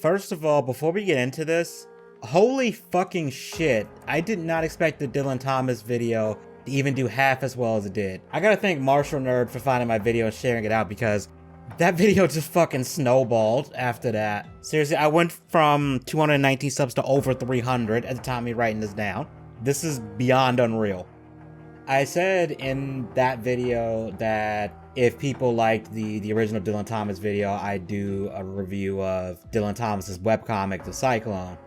First of all, before we get into this, holy fucking shit, I did not expect the Dillin Thomas video to even do half as well as it did. I gotta thank Marshall Nerd for finding my video and sharing it out, because that video just fucking snowballed after that. Seriously, I went from 219 subs to over 300 at the time of me writing this down. This is beyond unreal. I said in that video that if people liked the original Dillin Thomas video, I'd do a review of Dillin Thomas's webcomic, The Cyclone.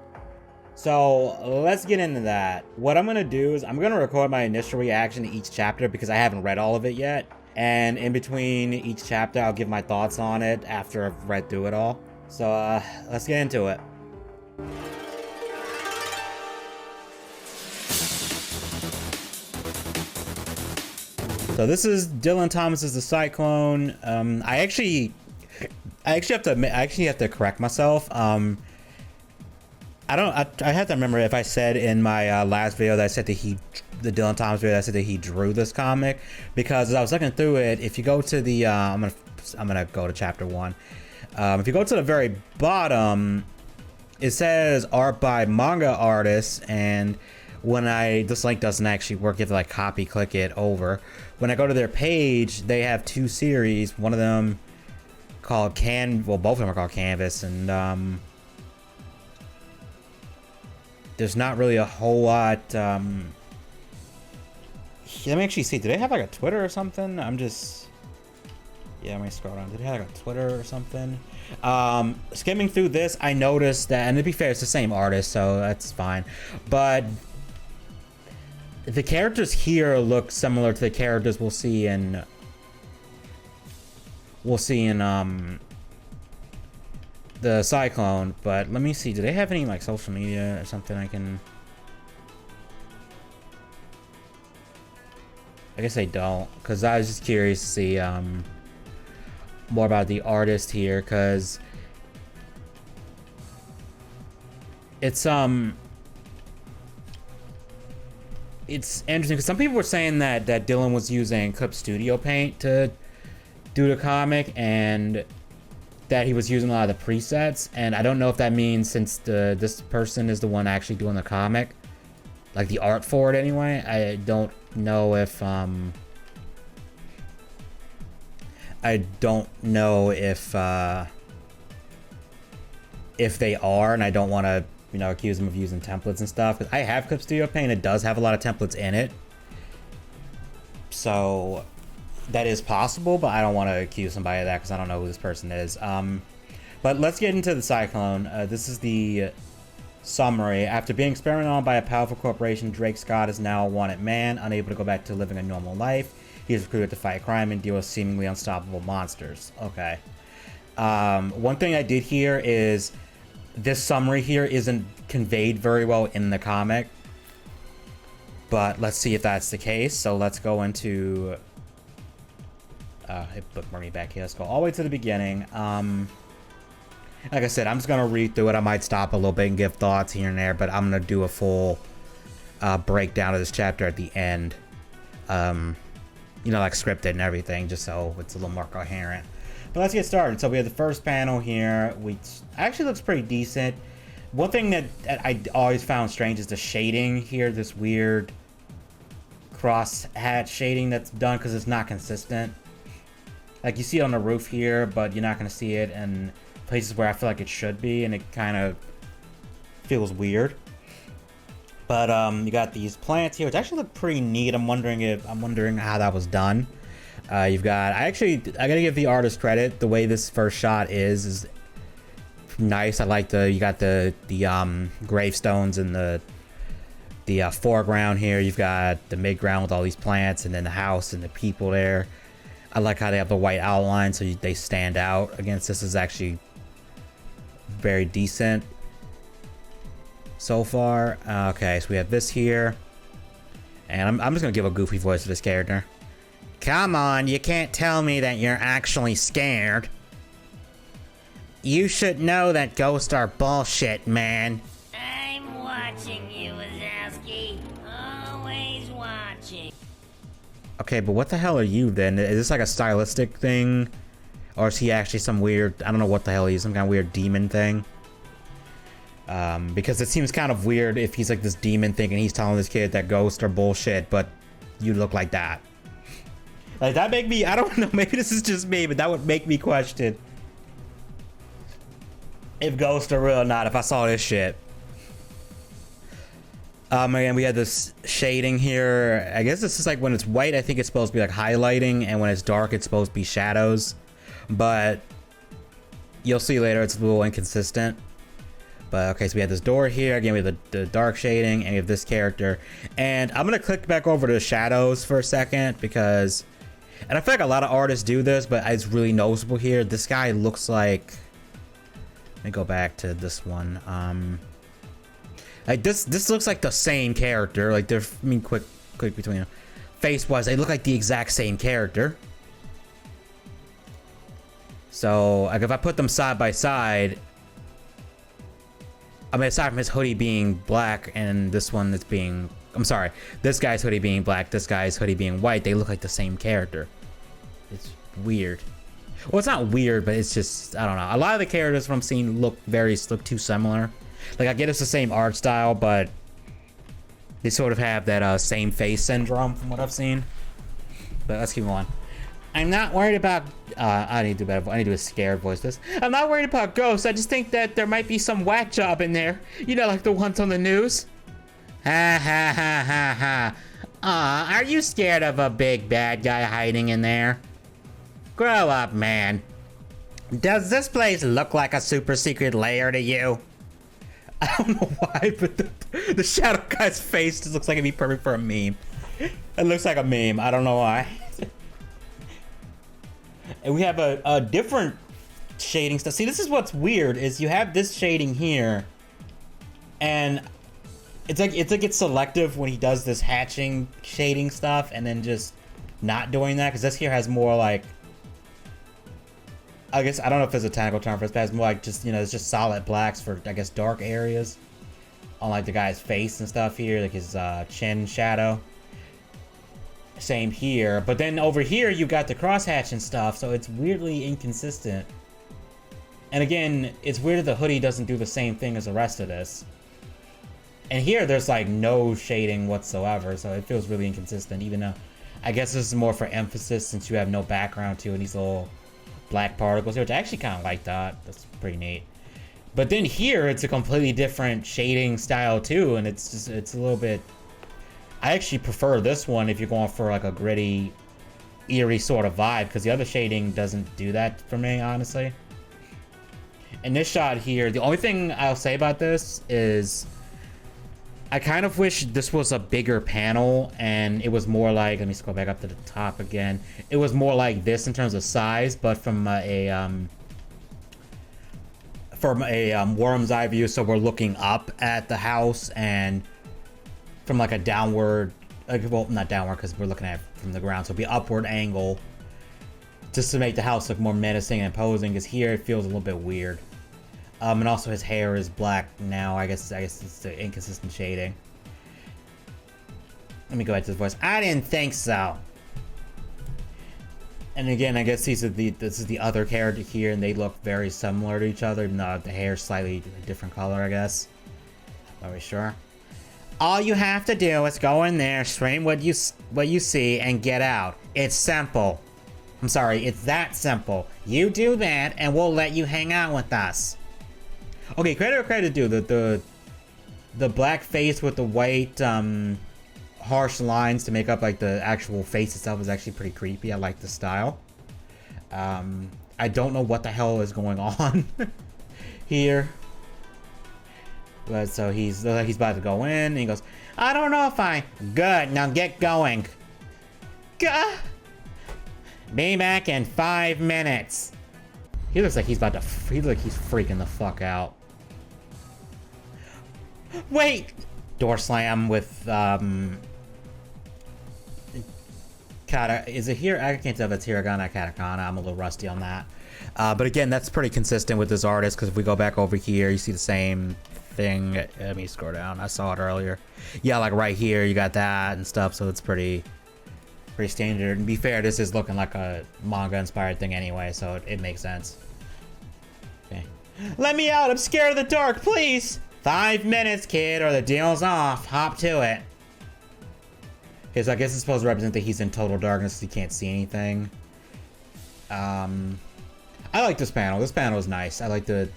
So let's get into that. What I'm gonna do is I'm gonna record my initial reaction to each chapter because I haven't read all of it yet. And in between each chapter, I'll give my thoughts on it after I've read through it all. So let's get into it. So this is Dillin Thomas's The Cyclone. I actually have to correct myself. I have to remember if I said in my last video that I said that the Dillin Thomas video, I said that he drew this comic, because as I was looking through it, if you go to the I'm gonna go to chapter 1. If you go to the very bottom, it says art by manga artists, and when this link doesn't actually work, you have to like copy click it over. When I go to their page, they have 2 series. One of them called both of them are called Canvas, and there's not really a whole lot. Let me actually see. Do they have like a Twitter or something? Yeah, let me scroll down. Did they have like a Twitter or something? Skimming through this, I noticed that, and to be fair, it's the same artist, so that's fine. But the characters here look similar to the characters we'll see in the Cyclone. But let me see, do they have any like social media or something I guess they don't, because I was just curious to see more about the artist here, because it's interesting, because some people were saying that Dillin was using Clip Studio Paint to do the comic, and that he was using a lot of the presets, and I don't know if that means since this person is the one actually doing the comic, like the art for it anyway. I don't know if if they are, and I don't want to accuse them of using templates and stuff, because I have Clip Studio Paint. It does have a lot of templates in it, so that is possible, but I don't want to accuse somebody of that because I don't know who this person is. But let's get into the Cyclone. This is the summary. After being experimented on by a powerful corporation, Drake Scott is now a wanted man, unable to go back to living a normal life. He is recruited to fight crime and deal with seemingly unstoppable monsters. Okay. One thing I did hear is this summary here isn't conveyed very well in the comic, but let's see if that's the case. So let's go into it bookmarked me back here. Let's go all the way to the beginning. Like I said, I'm just gonna read through it. I might stop a little bit and give thoughts here and there, but I'm gonna do a full breakdown of this chapter at the end, like scripted and everything, just so it's a little more coherent. But let's get started. So we have the first panel here, which actually looks pretty decent. One thing that I always found strange is the shading here, this weird cross hatch shading that's done, because it's not consistent. Like, you see it on the roof here, but you're not going to see it in places where I feel like it should be, and it kind of feels weird. But you got these plants here, which actually look pretty neat. I'm wondering how that was done. You've got, I gotta give the artist credit. The way this first shot is nice. I like you got the gravestones in the foreground here. You've got the midground with all these plants, and then the house and the people there. I like how they have the white outline, so they stand out against this. Is actually very decent so far. Okay, so we have this here, and I'm just gonna give a goofy voice to this character. Come on, you can't tell me that you're actually scared. You should know that ghosts are bullshit, man. I'm watching you, Wazowski. Always watching. Okay, but what the hell are you then? Is this like a stylistic thing? Or is he actually some weird, I don't know what the hell he is, some kind of weird demon thing? Because it seems kind of weird if he's like this demon thing and he's telling this kid that ghosts are bullshit, but you look like that. Like, that make me, I don't know, maybe this is just me, but that would make me question if ghosts are real or not if I saw this shit. Again, we had this shading here. I guess this is like when it's white, I think it's supposed to be like highlighting, and when it's dark, it's supposed to be shadows. But you'll see later it's a little inconsistent. But okay, so we have this door here. Again, we have the dark shading, and we have this character. And I'm gonna click back over to shadows for a second because, and I feel like a lot of artists do this, but it's really noticeable here. This guy looks like, let me go back to this one. Like this looks like the same character. Like they're, I mean, quick between them. Face wise, they look like the exact same character. So like if I put them side by side, I mean, aside from his hoodie being black and this one that's being, I'm sorry, this guy's hoodie being black, this guy's hoodie being white, they look like the same character. It's weird. Well, it's not weird, but it's just, I don't know. A lot of the characters from seeing look too similar. Like, I get it's the same art style, but they sort of have that same face syndrome from what I've seen. But let's keep going. I'm not worried about, I need to do better. I need to do a scared voice this. I'm not worried about ghosts. I just think that there might be some whack job in there. You know, like the ones on the news. Ha ha ha ha ha. Aw, are you scared of a big bad guy hiding in there? Grow up, man. Does this place look like a super secret lair to you? I don't know why, but the shadow guy's face just looks like it'd be perfect for a meme. It looks like a meme. I don't know why. And we have a different shading stuff. See, this is what's weird is you have this shading here, and it's like it's selective when he does this hatching shading stuff, and then just not doing that because this here has more like, I guess, I don't know if there's a technical term for this, but it's more like just, you know, it's just solid blacks for, I guess, dark areas on like the guy's face and stuff here, like his chin shadow. Same here, but then over here you got the crosshatch and stuff, so it's weirdly inconsistent. And again, it's weird that the hoodie doesn't do the same thing as the rest of this. And here there's like no shading whatsoever, so it feels really inconsistent, even though I guess this is more for emphasis since you have no background to it, these little black particles here, which I actually kind of like that. That's pretty neat. But then here it's a completely different shading style too, and it's just, it's a little bit, I actually prefer this one if you're going for like a gritty, eerie sort of vibe, because the other shading doesn't do that for me, honestly. And this shot here, the only thing I'll say about this is I kind of wish this was a bigger panel and it was more like, let me scroll back up to the top again. It was more like this in terms of size, but from a worm's eye view, so we're looking up at the house and from like a downward, well, not downward because we're looking at it from the ground, so it'll be upward angle just to make the house look more menacing and imposing, because here it feels a little bit weird. And also his hair is black now. I guess it's the inconsistent shading. Let me go back to his voice. I didn't think so. And again, I guess this is the other character here, and they look very similar to each other. No, the hair's slightly a different color, I guess. Not really sure. All you have to do is go in there, scream what you see, and get out. It's simple. I'm sorry, it's that simple. You do that, and we'll let you hang out with us. Okay, credit or credit due. The black face with the white harsh lines to make up like the actual face itself is actually pretty creepy. I like the style. I don't know what the hell is going on here. But so he's about to go in, and he goes, I don't know if good, now get going. Gah! Be back in 5 minutes. He looks like he's about to, he looks like he's freaking the fuck out. Wait! Door slam with, is it here? I can't tell if it's hiragana or katakana. I'm a little rusty on that. But again, that's pretty consistent with this artist, because if we go back over here, you see the same thing. Let me scroll down. I saw it earlier. Yeah, like right here, you got that and stuff, so it's pretty standard. And to be fair, this is looking like a manga-inspired thing anyway, so it makes sense. Okay. Let me out! I'm scared of the dark, please! 5 minutes, kid, or the deal's off. Hop to it. Okay, so I guess it's supposed to represent that he's in total darkness, so he can't see anything. I like this panel. This panel is nice. I like the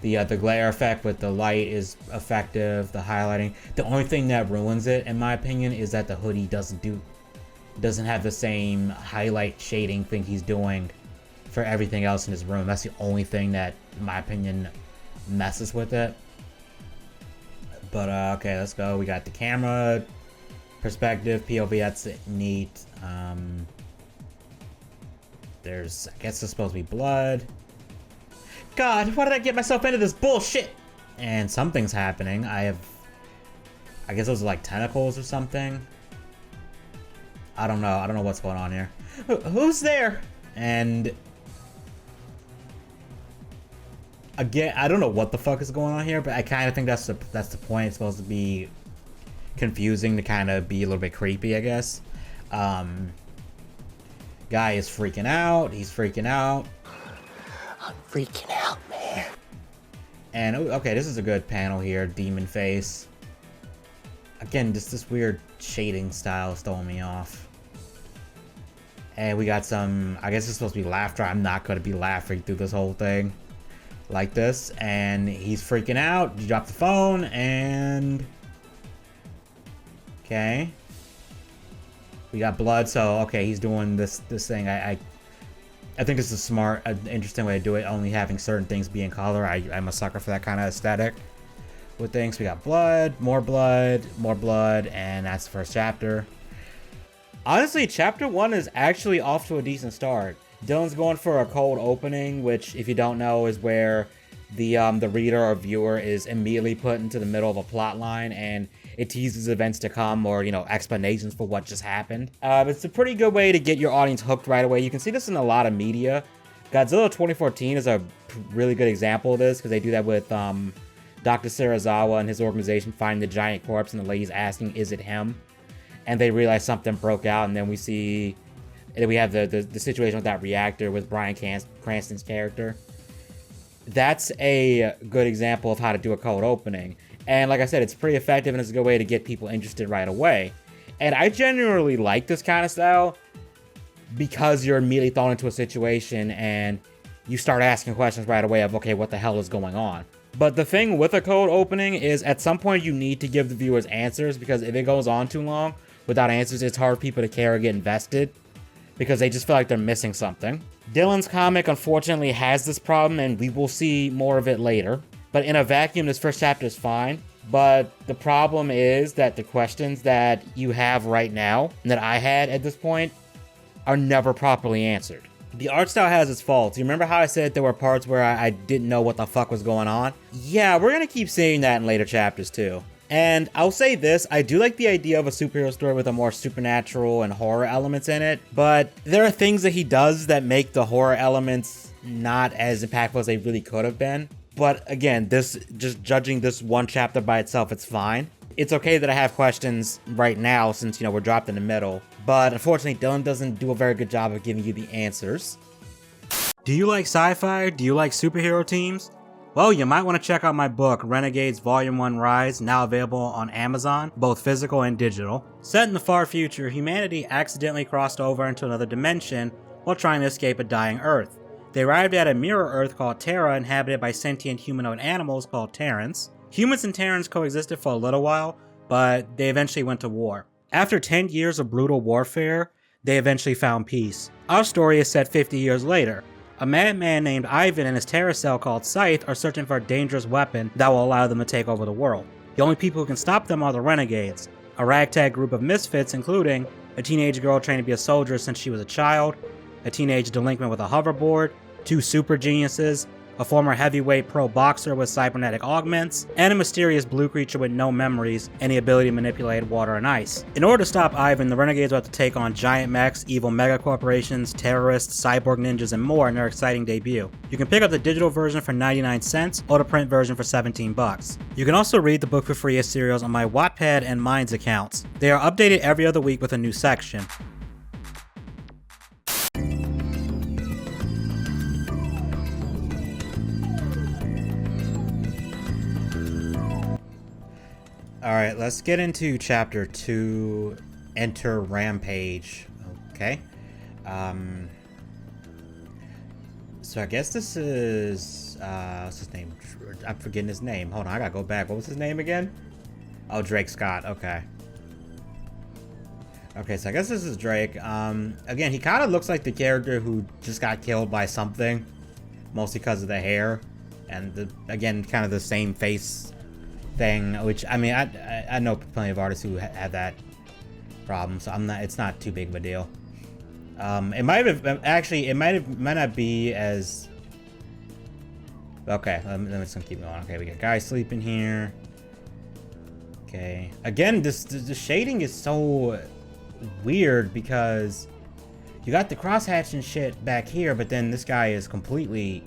glare effect with the light is effective. The highlighting. The only thing that ruins it, in my opinion, is that the hoodie doesn't have the same highlight shading thing he's doing for everything else in his room. That's the only thing that, in my opinion, messes with it. But okay, let's go. We got the camera perspective, POV. That's neat. There's, I guess, it's supposed to be blood. God, why did I get myself into this bullshit? And something's happening. I guess those are like tentacles or something. I don't know. I don't know what's going on here. Who's there? And again, I don't know what the fuck is going on here, but I kind of think that's the point. It's supposed to be confusing to kind of be a little bit creepy, I guess. Guy is freaking out. He's freaking out. I'm freaking out, man. And okay, this is a good panel here. Demon face. Again, just this weird shading style is throwing me off. And we got some, I guess it's supposed to be laughter. I'm not going to be laughing through this whole thing like this. And he's freaking out. You drop the phone and... Okay. We got blood, so okay, he's doing this thing. I think this is a smart, interesting way to do it, only having certain things be in color. I'm a sucker for that kind of aesthetic with things. We got blood, more blood, and that's the first chapter. Honestly, chapter 1 is actually off to a decent start. Dillin's going for a cold opening, which, if you don't know, is where the reader or viewer is immediately put into the middle of a plot line, and it teases events to come, or, you know, explanations for what just happened. It's a pretty good way to get your audience hooked right away. You can see this in a lot of media. Godzilla 2014 is a really good example of this, because they do that with Dr. Serizawa and his organization finding the giant corpse, and the lady's asking, is it him? And they realize something broke out, and then we see... And then we have the situation with that reactor with Bryan Cranston's character. That's a good example of how to do a cold opening. And like I said, it's pretty effective, and it's a good way to get people interested right away. And I genuinely like this kind of style because you're immediately thrown into a situation and you start asking questions right away of, okay, what the hell is going on? But the thing with a cold opening is at some point you need to give the viewers answers, because if it goes on too long without answers, it's hard for people to care or get invested because they just feel like they're missing something. Dillin's comic unfortunately has this problem, and we will see more of it later. But in a vacuum, this first chapter is fine. But the problem is that the questions that you have right now, and that I had at this point, are never properly answered. The art style has its faults. You remember how I said there were parts where I didn't know what the fuck was going on? Yeah, we're gonna keep seeing that in later chapters too. And I'll say this, I do like the idea of a superhero story with a more supernatural and horror elements in it, but there are things that he does that make the horror elements not as impactful as they really could have been. But again, just judging this one chapter by itself, it's fine. It's okay that I have questions right now since, you know, we're dropped in the middle, but unfortunately, Dillin doesn't do a very good job of giving you the answers. Do you like sci-fi? Do you like superhero teams? Well, you might want to check out my book, Renegades Volume 1 Rise, now available on Amazon, both physical and digital. Set in the far future, humanity accidentally crossed over into another dimension while trying to escape a dying Earth. They arrived at a mirror Earth called Terra, inhabited by sentient humanoid animals called Terrans. Humans and Terrans coexisted for a little while, but they eventually went to war. After 10 years of brutal warfare, they eventually found peace. Our story is set 50 years later. A madman named Ivan and his terror cell called Scythe are searching for a dangerous weapon that will allow them to take over the world. The only people who can stop them are the Renegades, a ragtag group of misfits including a teenage girl trained to be a soldier since she was a child, a teenage delinquent with a hoverboard, 2 super geniuses, a former heavyweight pro boxer with cybernetic augments, and a mysterious blue creature with no memories and the ability to manipulate water and ice. In order to stop Ivan, the Renegades will have to take on giant mechs, evil megacorporations, terrorists, cyborg ninjas, and more in their exciting debut. You can pick up the digital version for 99 cents or the print version for 17 bucks. You can also read the book for free as serials on my Wattpad and Minds accounts. They are updated every other week with a new section. Alright, let's get into chapter 2, Enter Rampage. Okay. So I guess this is, what's his name? I'm forgetting his name. Hold on, I gotta go back. What was his name again? Oh, Drake Scott. Okay. Okay, so I guess this is Drake. Again, he kind of looks like the character who just got killed by something. Mostly because of the hair. And, again, kind of the same face thing. Which, I mean, I know plenty of artists who have that problem. So it's not too big of a deal. It might have, actually, it might not be as... Okay, let me just keep going. Okay, we got guys sleeping here. Okay. Again, the shading is so weird because you got the crosshatch and shit back here, but then this guy is completely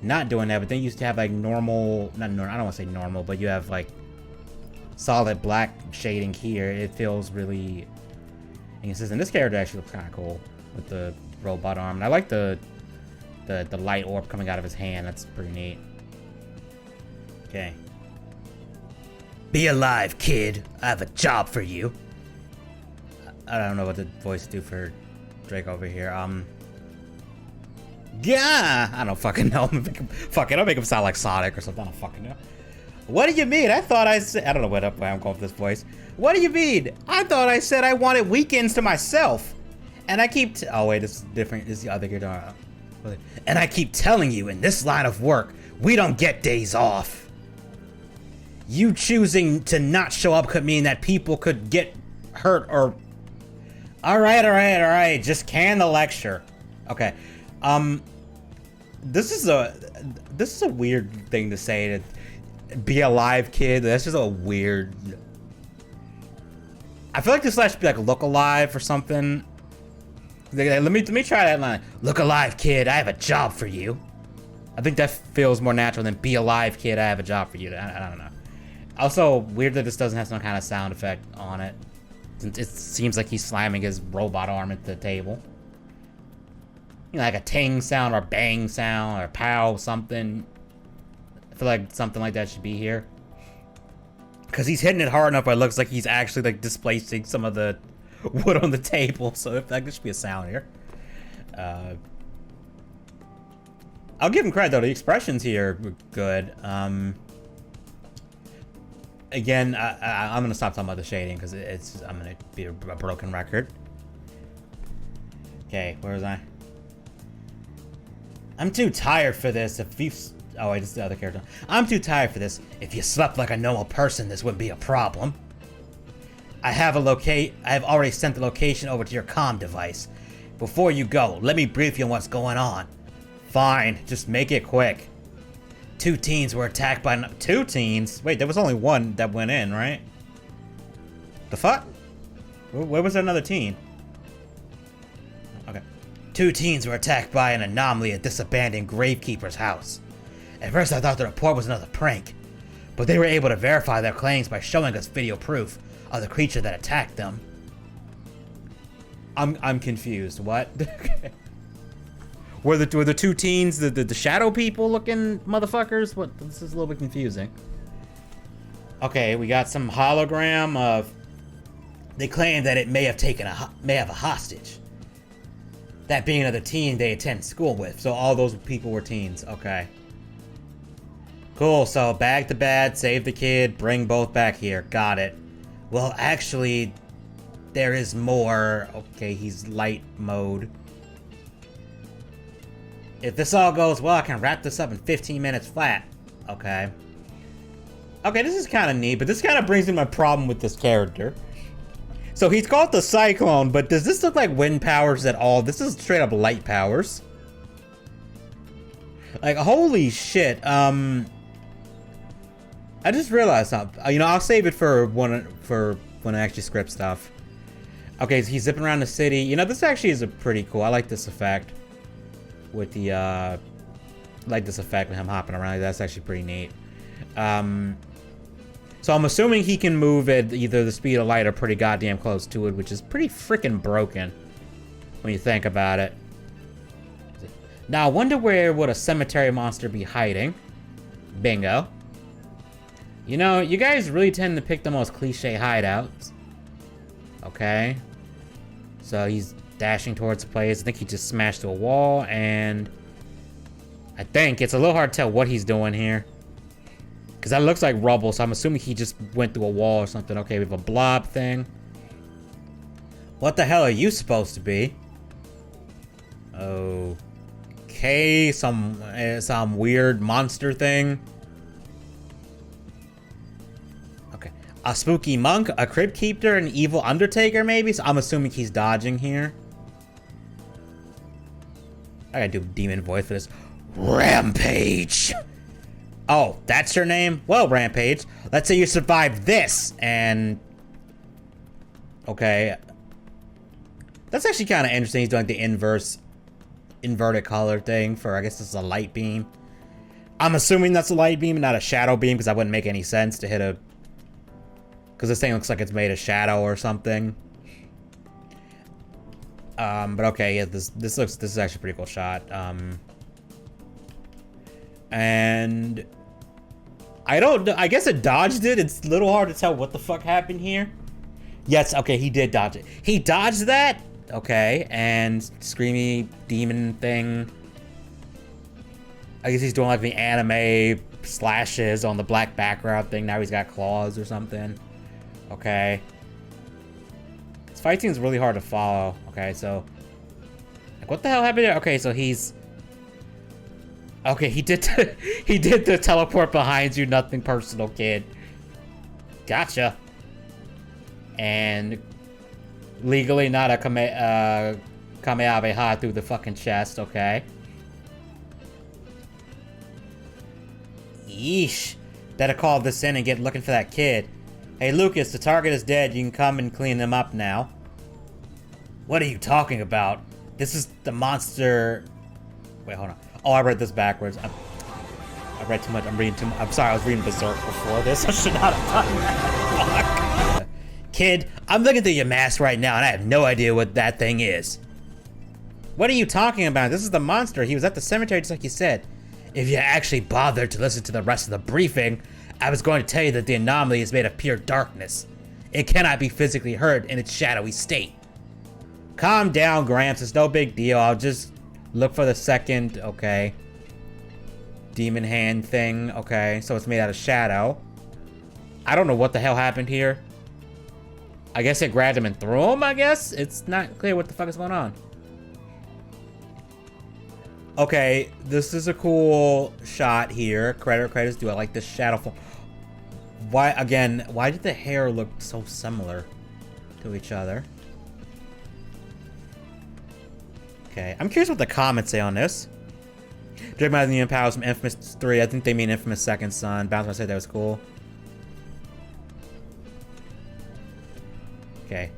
not doing that. But then you used to have like normal, not normal, I don't want to say normal, but you have like solid black shading here. It feels really inconsistent. This character actually looks kind of cool with the robot arm. And I like the light orb coming out of his hand. That's pretty neat. Okay. Be alive, kid. I have a job for you. I don't know what the voice do for Drake over here. Yeah, I don't fucking know. I'll make him sound like Sonic or something. I don't fucking know. What do you mean? I thought I said... I don't know where I'm going with this voice. What do you mean? I thought I said I wanted weekends to myself. And I keep... Oh, wait, this is different. This is the other guitar. And I keep telling you, in this line of work, we don't get days off. You choosing to not show up could mean that people could get hurt or... Alright. Just can the lecture. Okay. This is a weird thing to say, to be alive, kid. That's just a weird... I feel like this should be like look alive or something. Let me try that line. Look alive, kid. I have a job for you. I think that feels more natural than be alive, kid. I have a job for you. I don't know. Also, weird that this doesn't have some kind of sound effect on it. It seems like he's slamming his robot arm at the table. You know, like a ting sound or bang sound or pow something. I feel like something like that should be here. Because he's hitting it hard enough where it looks like he's actually like displacing some of the wood on the table. So if there should be a sound here. I'll give him credit though. The expressions here were good. Again, I'm gonna stop talking about the shading because I'm gonna be a broken record. Okay, where was I? I'm too tired for this. Oh wait, this is the other character. I'm too tired for this. If you slept like a normal person, this wouldn't be a problem. I have already sent the location over to your comm device. Before you go, let me brief you on what's going on. Fine, just make it quick. 2 teens were attacked by... 2 teens? Wait, there was only one that went in, right? The fuck? Where was another teen? Okay. 2 teens were attacked by an anomaly at this abandoned gravekeeper's house. At first I thought the report was another prank, but they were able to verify their claims by showing us video proof of the creature that attacked them. I'm confused. What? Were the 2 teens the shadow people looking motherfuckers? What? This is a little bit confusing. Okay, we got some hologram of... They claim that it may have a hostage. That being another teen they attend school with. So all those people were teens. Okay. Cool, so bag the bad, save the kid, bring both back here. Got it. Well, actually, there is more. Okay, he's light mode. If this all goes well, I can wrap this up in 15 minutes flat. Okay. Okay, this is kind of neat, but this kind of brings in my problem with this character. So he's called the Cyclone, but does this look like wind powers at all? This is straight up light powers. Like, holy shit. I just realized something. You know, I'll save it for when I actually script stuff. Okay, so he's zipping around the city. You know, this actually is a pretty cool. I like this effect. With the, like this effect with him hopping around. That's actually pretty neat. So I'm assuming he can move at either the speed of light or pretty goddamn close to it, which is pretty freaking broken when you think about it. Now, I wonder where would a cemetery monster be hiding? Bingo. You know, you guys really tend to pick the most cliche hideouts. Okay. So he's dashing towards the place. I think he just smashed a wall, and I think it's a little hard to tell what he's doing here. Because that looks like rubble, so I'm assuming he just went through a wall or something. Okay, we have a blob thing. What the hell are you supposed to be? Okay, some weird monster thing. Okay, a spooky monk, a crypt keeper, an evil undertaker, maybe. So I'm assuming he's dodging here. I gotta do demon voice for this. Rampage. Oh, that's your name? Well, Rampage, let's say you survived this, and... Okay. That's actually kind of interesting. He's doing the inverted color thing for, I guess this is a light beam. I'm assuming that's a light beam and not a shadow beam, because that wouldn't make any sense to hit a... Because this thing looks like it's made of shadow or something. But okay, yeah, this is actually a pretty cool shot. And... I guess it dodged it. It's a little hard to tell what the fuck happened here. Yes, okay, he did dodge it. He dodged that? Okay, and screamy demon thing. I guess he's doing like the anime slashes on the black background thing. Now he's got claws or something. Okay. This fight scene is really hard to follow. Okay, so... Like, what the hell happened there? Okay, so he's... Okay, he did the teleport behind you, nothing personal, kid. Gotcha. And legally not a Kamehameha through the fucking chest, okay. Yeesh. Better call this in and get looking for that kid. Hey, Lucas, the target is dead. You can come and clean him up now. What are you talking about? This is the monster... Wait, hold on. Oh, I read this backwards. I read too much. I'm reading too much. I'm sorry, I was reading Berserk before this. I should not have done that. Fuck. Kid, I'm looking through your mask right now, and I have no idea what that thing is. What are you talking about? This is the monster. He was at the cemetery just like you said. If you actually bothered to listen to the rest of the briefing, I was going to tell you that the anomaly is made of pure darkness. It cannot be physically heard in its shadowy state. Calm down, Gramps. It's no big deal. I'll just look for the second, okay. Demon hand thing, okay. So it's made out of shadow. I don't know what the hell happened here. I guess it grabbed him and threw him, I guess? It's not clear what the fuck is going on. Okay, this is a cool shot here. Credits due. I like this shadow fall. Why, again, why did the hair look so similar to each other? Okay, I'm curious what the comments say on this. Drake Miles and Powers from Infamous 3. I think they mean Infamous Second Son. Bounce said that was cool. Okay.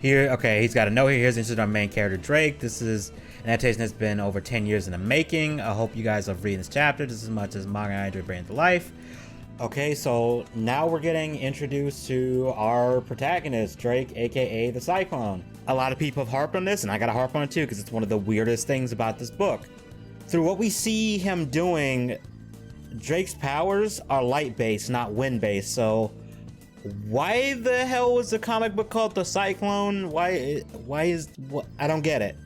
Here, okay, he's got a note here. Here's interested in our main character, Drake. This is an adaptation that's been over 10 years in the making. I hope you guys are reading this chapter just as much as manga and I enjoy bringing it to life. Okay, so now we're getting introduced to our protagonist, Drake, aka the Cyclone. A lot of people have harped on this, and I gotta harp on it too, because it's one of the weirdest things about this book. Through what we see him doing, Drake's powers are light-based, not wind-based, so why the hell was the comic book called The Cyclone? Why is... What? I don't get it.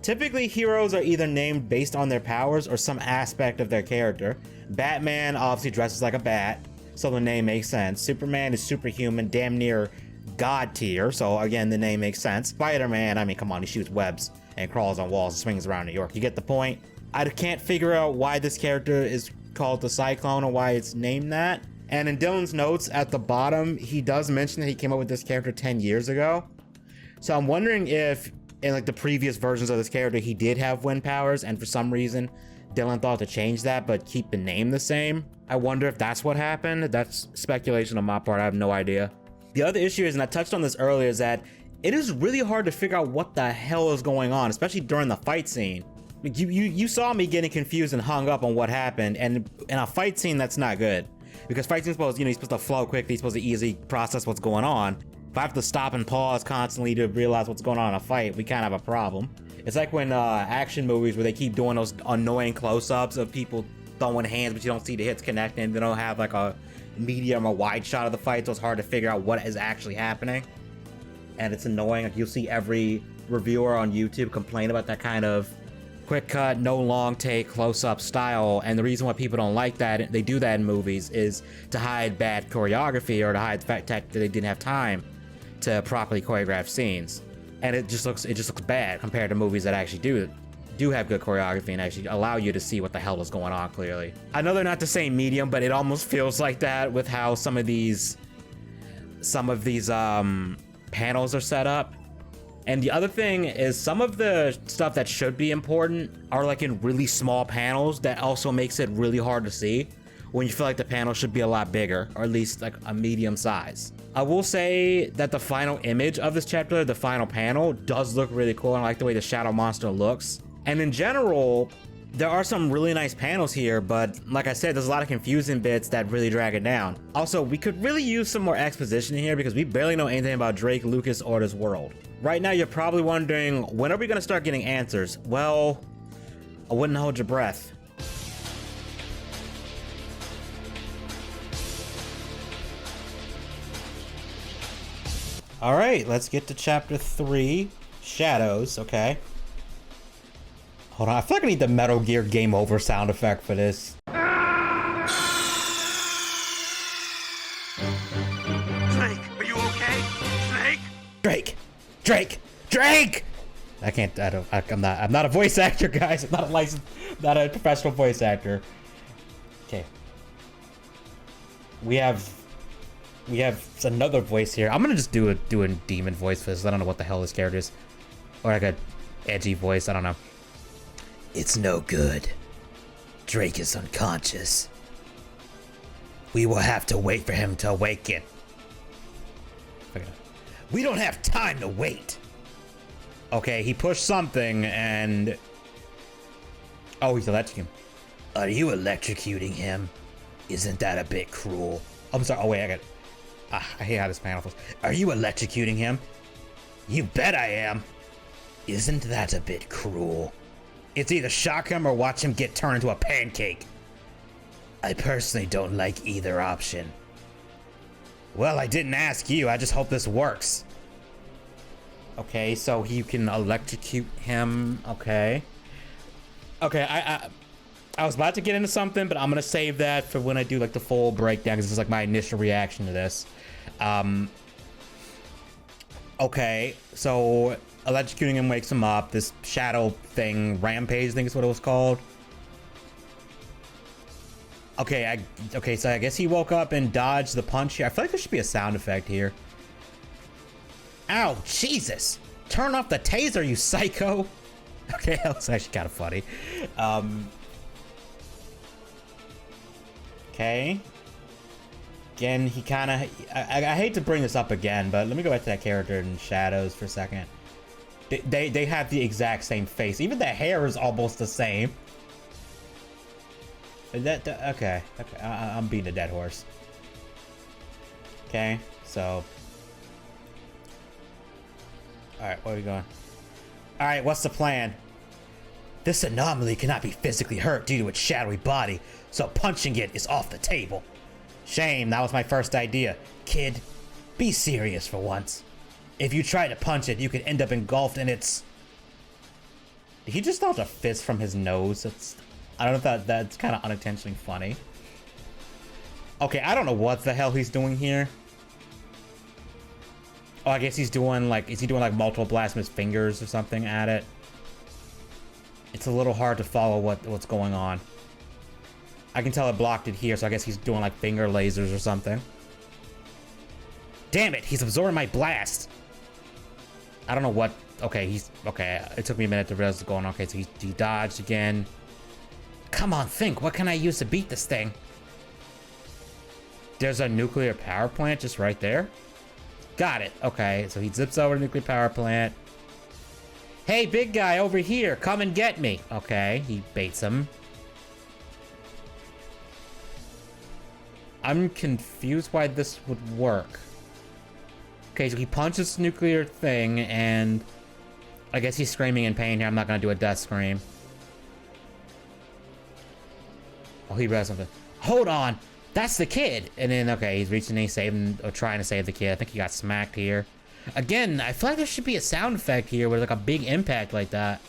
Typically, heroes are either named based on their powers or some aspect of their character. Batman obviously dresses like a bat, so the name makes sense. Superman is superhuman, damn near god tier, so again, the name makes sense. Spider-Man, I mean, come on, he shoots webs and crawls on walls and swings around New York. You get the point? I can't figure out why this character is called the Cyclone or why it's named that. And in Dillin's notes at the bottom, he does mention that he came up with this character 10 years ago. So I'm wondering if in like the previous versions of this character, he did have wind powers, and for some reason, Dillin thought to change that, but keep the name the same. I wonder if that's what happened. That's speculation on my part. I have no idea. The other issue is, and I touched on this earlier, is that it is really hard to figure out what the hell is going on, especially during the fight scene. You saw me getting confused and hung up on what happened, and in a fight scene, that's not good. Because fight scene's supposed, he's supposed to flow quickly, he's supposed to easily process what's going on. If I have to stop and pause constantly to realize what's going on in a fight, we kind of have a problem. It's like when action movies where they keep doing those annoying close-ups of people throwing hands, but you don't see the hits connecting. They don't have like a medium or wide shot of the fight, so it's hard to figure out what is actually happening. And it's annoying. Like, you'll see every reviewer on YouTube complain about that kind of quick cut, no long take, close-up style. And the reason why people don't like that, they do that in movies, is to hide bad choreography or to hide the fact that they didn't have time to properly choreograph scenes. And it just looks bad compared to movies that actually do have good choreography and actually allow you to see what the hell is going on clearly. I know they're not the same medium, but it almost feels like that with how some of these panels are set up. And the other thing is, some of the stuff that should be important are like in really small panels that also makes it really hard to see when you feel like the panel should be a lot bigger, or at least like a medium size. I will say that the final image of this chapter, the final panel, does look really cool. And I like the way the shadow monster looks. And in general, there are some really nice panels here, but like I said, there's a lot of confusing bits that really drag it down. Also, we could really use some more exposition here because we barely know anything about Drake, Lucas, or this world. Right now, you're probably wondering, when are we gonna start getting answers? Well, I wouldn't hold your breath. All right, let's get to chapter 3, Shadows, okay. Hold on, I feel like I need the Metal Gear Game Over sound effect for this. Drake, are you okay? Drake? Drake! I'm not a voice actor, guys. I'm not a professional voice actor. Okay. We have another voice here. I'm gonna just do a demon voice for this. I don't know what the hell this character is. Or like a edgy voice, I don't know. It's no good. Drake is unconscious. We will have to wait for him to awaken. Okay. We don't have time to wait. Okay, he pushed something and... Oh, he's electrocuting him. Are you electrocuting him? Isn't that a bit cruel? I'm sorry. Oh, wait, I hate how this panel feels. Are you electrocuting him? You bet I am. Isn't that a bit cruel? It's either shock him or watch him get turned into a pancake. I personally don't like either option. Well, I didn't ask you. I just hope this works. Okay, so you can electrocute him. Okay. Okay, I was about to get into something, but I'm gonna save that for when I do like the full breakdown, because this is like my initial reaction to this. Okay, so electrocuting him wakes him up. This shadow thing, rampage, I think is what it was called. Okay, so I guess he woke up and dodged the punch here. I feel like there should be a sound effect here. Ow, Jesus! Turn off the taser, you psycho! Okay, that was actually kind of funny. Okay. Again, he kind of... I hate to bring this up again, but let me go back to that character in Shadows for a second. They have the exact same face. Even the hair is almost the same. Okay. I'm beating a dead horse. Okay, so... Alright, where are we going? Alright, what's the plan? This anomaly cannot be physically hurt due to its shadowy body, so punching it is off the table. Shame, that was my first idea. Kid, be serious for once. If you try to punch it, you could end up engulfed in its... Did he just dodge a fist from his nose? I don't know if that's kind of unintentionally funny. Okay, I don't know what the hell he's doing here. Oh, I guess he's doing like... Is he doing like multiple blasts with his fingers or something at it? It's a little hard to follow what's going on. I can tell it blocked it here, so I guess he's doing like finger lasers or something. Damn it, he's absorbing my blast. I don't know what... Okay, okay, it took me a minute to realize what's going on. Okay, so he dodged again. Come on, think. What can I use to beat this thing? There's a nuclear power plant just right there. Got it. Okay, so he zips over to the nuclear power plant. Hey, big guy over here, come and get me. Okay, he baits him. I'm confused why this would work. Okay, so he punches the nuclear thing, and I guess he's screaming in pain here. I'm not gonna do a death scream. Oh, he read something. Hold on, that's the kid. And then, okay, he's reaching in, saving, or trying to save the kid. I think he got smacked here. Again, I feel like there should be a sound effect here with like a big impact like that.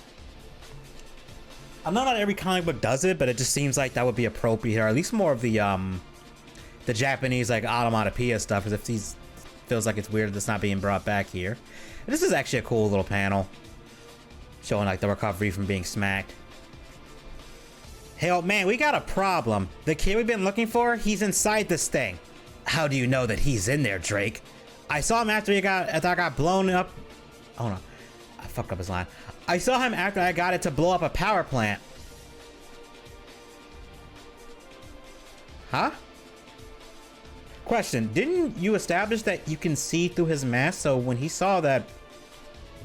I know not every comic book does it, but it just seems like that would be appropriate, or at least more of the Japanese like onomatopoeia stuff, because if these feels like it's weird that's not being brought back here. And this is actually a cool little panel showing like the recovery from being smacked. Hey, man, we got a problem. The kid we've been looking for, he's inside this thing. How do you know that he's in there, Drake? I saw him after I got blown up. Hold on, I fucked up his line. I saw him after I got it to blow up a power plant. Huh? Question, didn't you establish that you can see through his mask? So when he saw that,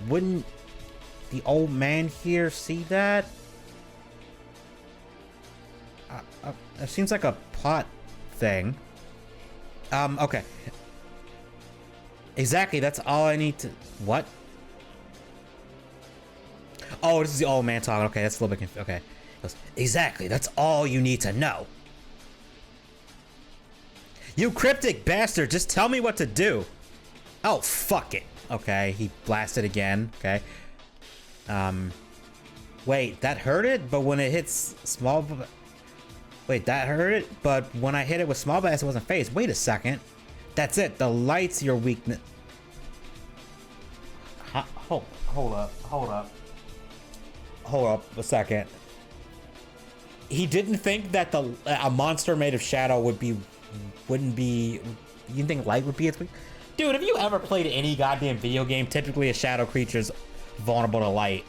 wouldn't the old man here see that? It seems like a plot thing. Okay. Exactly, that's all I need to... What? Oh, this is the old man talking. Okay, that's a little bit confusing. Okay. Exactly, that's all you need to know. You cryptic bastard, just tell me what to do. Oh, fuck it. Okay, he blasted again. Okay. Wait, that hurt it? But when it hits small... Wait, that hurt it? But when I hit it with small blast, it wasn't phased. Wait a second. That's it. The light's your weakness. Hold up a second. He didn't think that a monster made of shadow wouldn't be. You didn't think light would be its weak? Dude, have you ever played any goddamn video game? Typically, a shadow creature's vulnerable to light.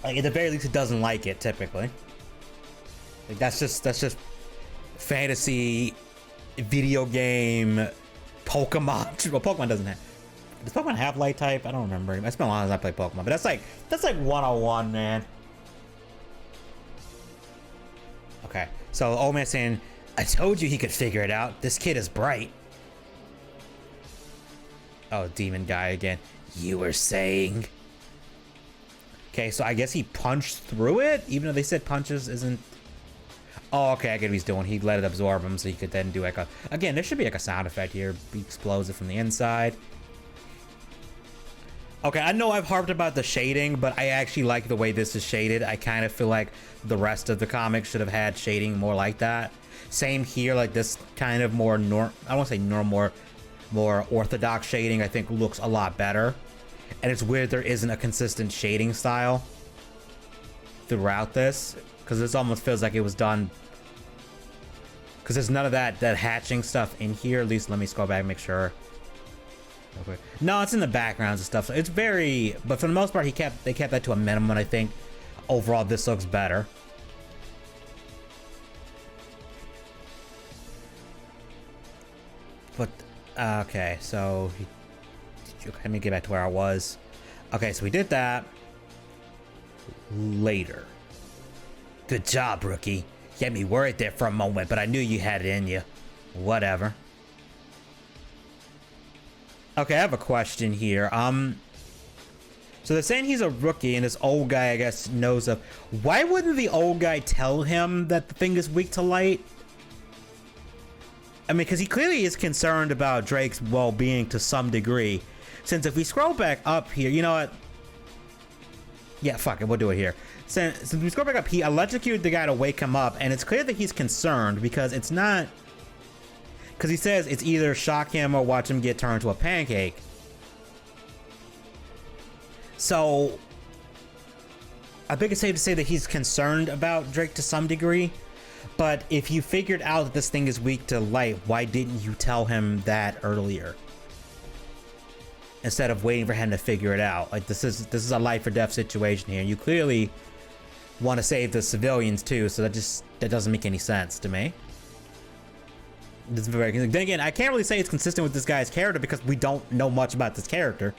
Like at the very least, it doesn't like it. Typically, like that's just fantasy video game Pokemon. Well, Pokemon doesn't have. Does Pokemon have light type? I don't remember. It's been a long time I played Pokemon, but that's like 101, man. Okay, so old man saying, I told you he could figure it out. This kid is bright. Oh, demon guy again. You were saying? Okay, so I guess he punched through it, even though they said punches isn't... Oh, okay, I get what he's doing. He let it absorb him, so he could then do like a... Again, there should be like a sound effect here. He explodes it from the inside. Okay, I know I've harped about the shading, but I actually like the way this is shaded. I kind of feel like the rest of the comic should have had shading more like that. Same here, like this kind of more I don't want to say normal, more orthodox shading I think looks a lot better. And it's weird there isn't a consistent shading style throughout this, because this almost feels like it was done because there's none of that hatching stuff in here. At least let me scroll back and make sure. Okay. No, it's in the backgrounds and stuff. So it's very, but for the most part, they kept that to a minimum. I think overall this looks better. But okay, so let me get back to where I was. Okay, so we did that later. Good job, rookie. You had me worried there for a moment, but I knew you had it in you. Whatever. Okay, I have a question here. So they're saying he's a rookie, and this old guy, I guess, knows of. Why wouldn't the old guy tell him that the thing is weak to light? I mean, because he clearly is concerned about Drake's well-being to some degree. Since if we scroll back up here, you know what? Yeah, fuck it, we'll do it here. Since we scroll back up, he electrocuted the guy to wake him up, and it's clear that he's concerned because it's not... Because he says it's either shock him or watch him get turned to a pancake. So, I think it's safe to say that he's concerned about Drake to some degree. But if you figured out that this thing is weak to light, why didn't you tell him that earlier? Instead of waiting for him to figure it out. Like, this is a life or death situation here. You clearly want to save the civilians too, so that doesn't make any sense to me. This is very, then again, I can't really say it's consistent with this guy's character because we don't know much about this character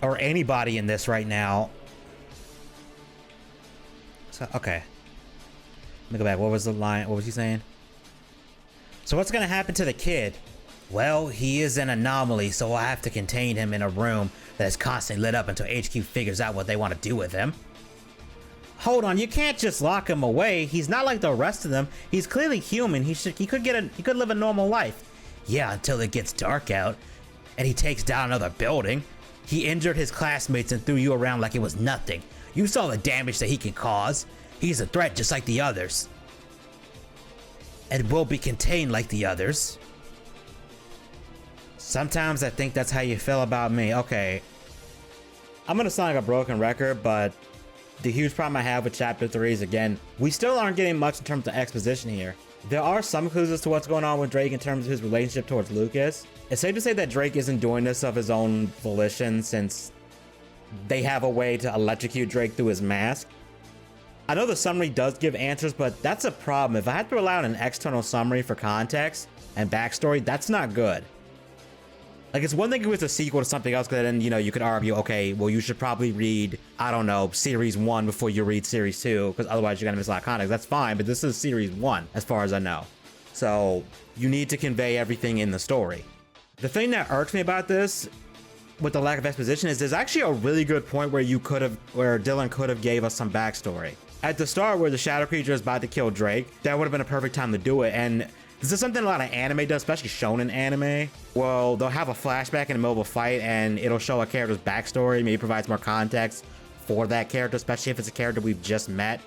or anybody in this right now. So okay, let me go back. What was the line? What was he saying? So what's gonna happen to the kid? Well, he is an anomaly, so I'll have to contain him in a room that is constantly lit up until HQ figures out what they want to do with him. Hold on, you can't just lock him away. He's not like the rest of them. He's clearly human. He could live a normal life. Yeah, until it gets dark out and he takes down another building. He injured his classmates and threw you around like it was nothing. You saw the damage that he can cause. He's a threat just like the others. And will be contained like the others. Sometimes I think that's how you feel about me. Okay. I'm gonna sound like a broken record, but the huge problem I have with chapter 3 is, again, we still aren't getting much in terms of exposition here. There are some clues as to what's going on with Drake in terms of his relationship towards Lucas. It's safe to say that Drake isn't doing this of his own volition, since they have a way to electrocute Drake through his mask. I know the summary does give answers, but that's a problem. If I had to rely on an external summary for context and backstory, that's not good. Like, it's one thing if it was a sequel to something else, because then, you know, you could argue, okay, well, you should probably read, I don't know, Series 1 before you read Series 2, because otherwise you're going to miss a lot of context. That's fine, but this is Series 1, as far as I know. So, you need to convey everything in the story. The thing that irks me about this, with the lack of exposition, is there's actually a really good point where Dillin could have gave us some backstory. At the start, where the Shadow Creature is about to kill Drake, that would have been a perfect time to do it, and this is something a lot of anime does, especially shonen anime. Well, they'll have a flashback in the middle of a fight and it'll show a character's backstory, maybe provides more context for that character, especially if it's a character we've just met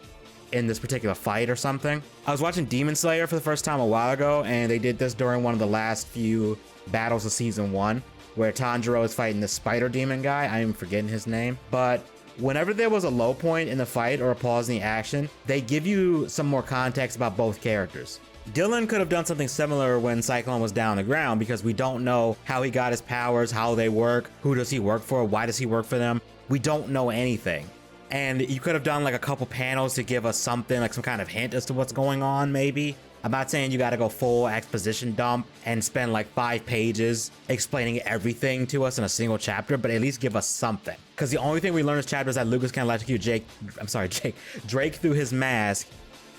in this particular fight or something. I was watching Demon Slayer for the first time a while ago, and they did this during one of the last few battles of season 1, where Tanjiro is fighting the spider demon guy. I am forgetting his name. But whenever there was a low point in the fight or a pause in the action, they give you some more context about both characters. Dillin could have done something similar when Cyclone was down on the ground, because we don't know how he got his powers, how they work, who does he work for, why does he work for them. We don't know anything. And you could have done like a couple panels to give us something, like some kind of hint as to what's going on, maybe. I'm not saying you gotta go full exposition dump and spend like 5 pages explaining everything to us in a single chapter, but at least give us something. Because the only thing we learn in this chapter is that Lucas can electrocute Drake through his mask,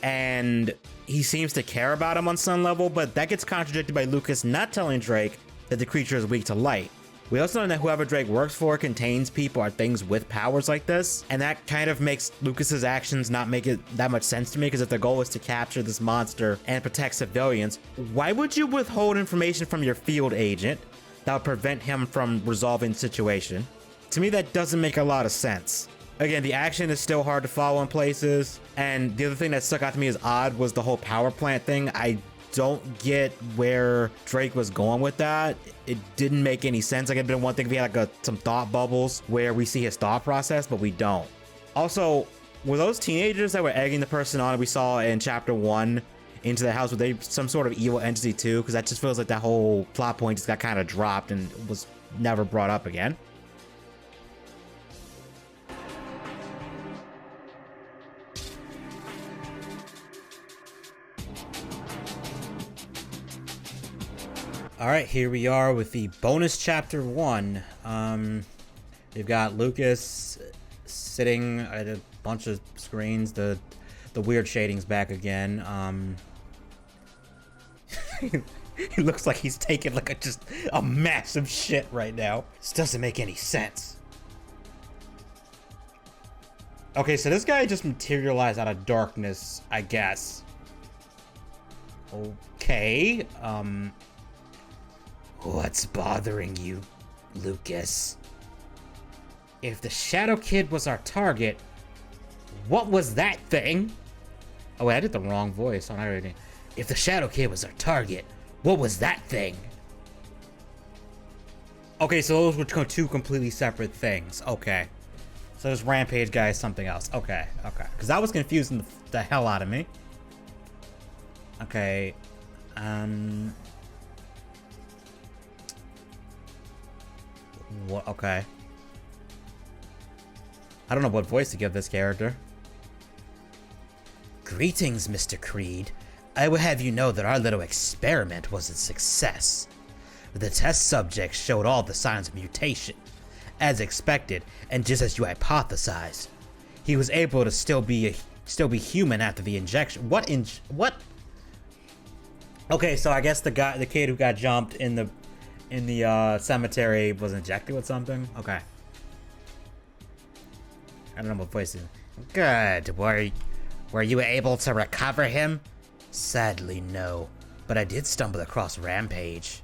and he seems to care about him on some level, but that gets contradicted by Lucas not telling Drake that the creature is weak to light. We also know that whoever Drake works for contains people or things with powers like this, and that kind of makes Lucas's actions not make it that much sense to me, because if the goal is to capture this monster and protect civilians, why would you withhold information from your field agent that would prevent him from resolving the situation? To me, that doesn't make a lot of sense. Again, the action is still hard to follow in places, and the other thing that stuck out to me as odd was the whole power plant thing. I don't get where Drake was going with that. It didn't make any sense. Like, it'd been one thing if he had like some thought bubbles where we see his thought process, but we don't. Also, were those teenagers that were egging the person on we saw in chapter 1 into the house, were they some sort of evil entity too? Because that just feels like that whole plot point just got kind of dropped and was never brought up again. All right, here we are with the bonus chapter 1. We've got Lucas sitting at a bunch of screens. The weird shading's back again. He looks like he's taking like just a massive shit right now. This doesn't make any sense. Okay, so this guy just materialized out of darkness, I guess. Okay, What's bothering you, Lucas? if the Shadow Kid was our target, what was that thing? Oh wait, I did the wrong voice. Oh, I already. If the Shadow Kid was our target, what was that thing? Okay, so those were two completely separate things. Okay. So this Rampage guy is something else. Okay, okay. Because that was confusing the hell out of me. Okay. What? Okay. I don't know what voice to give this character. Greetings, Mr. Creed. I will have you know that our little experiment was a success. The test subject showed all the signs of mutation, as expected, and just as you hypothesized. He was able to still be human after the injection. What? Okay, so I guess the kid who got jumped in the cemetery was injected with something. Okay. I don't know what voice is. Good. Were you able to recover him? Sadly, no. But I did stumble across Rampage.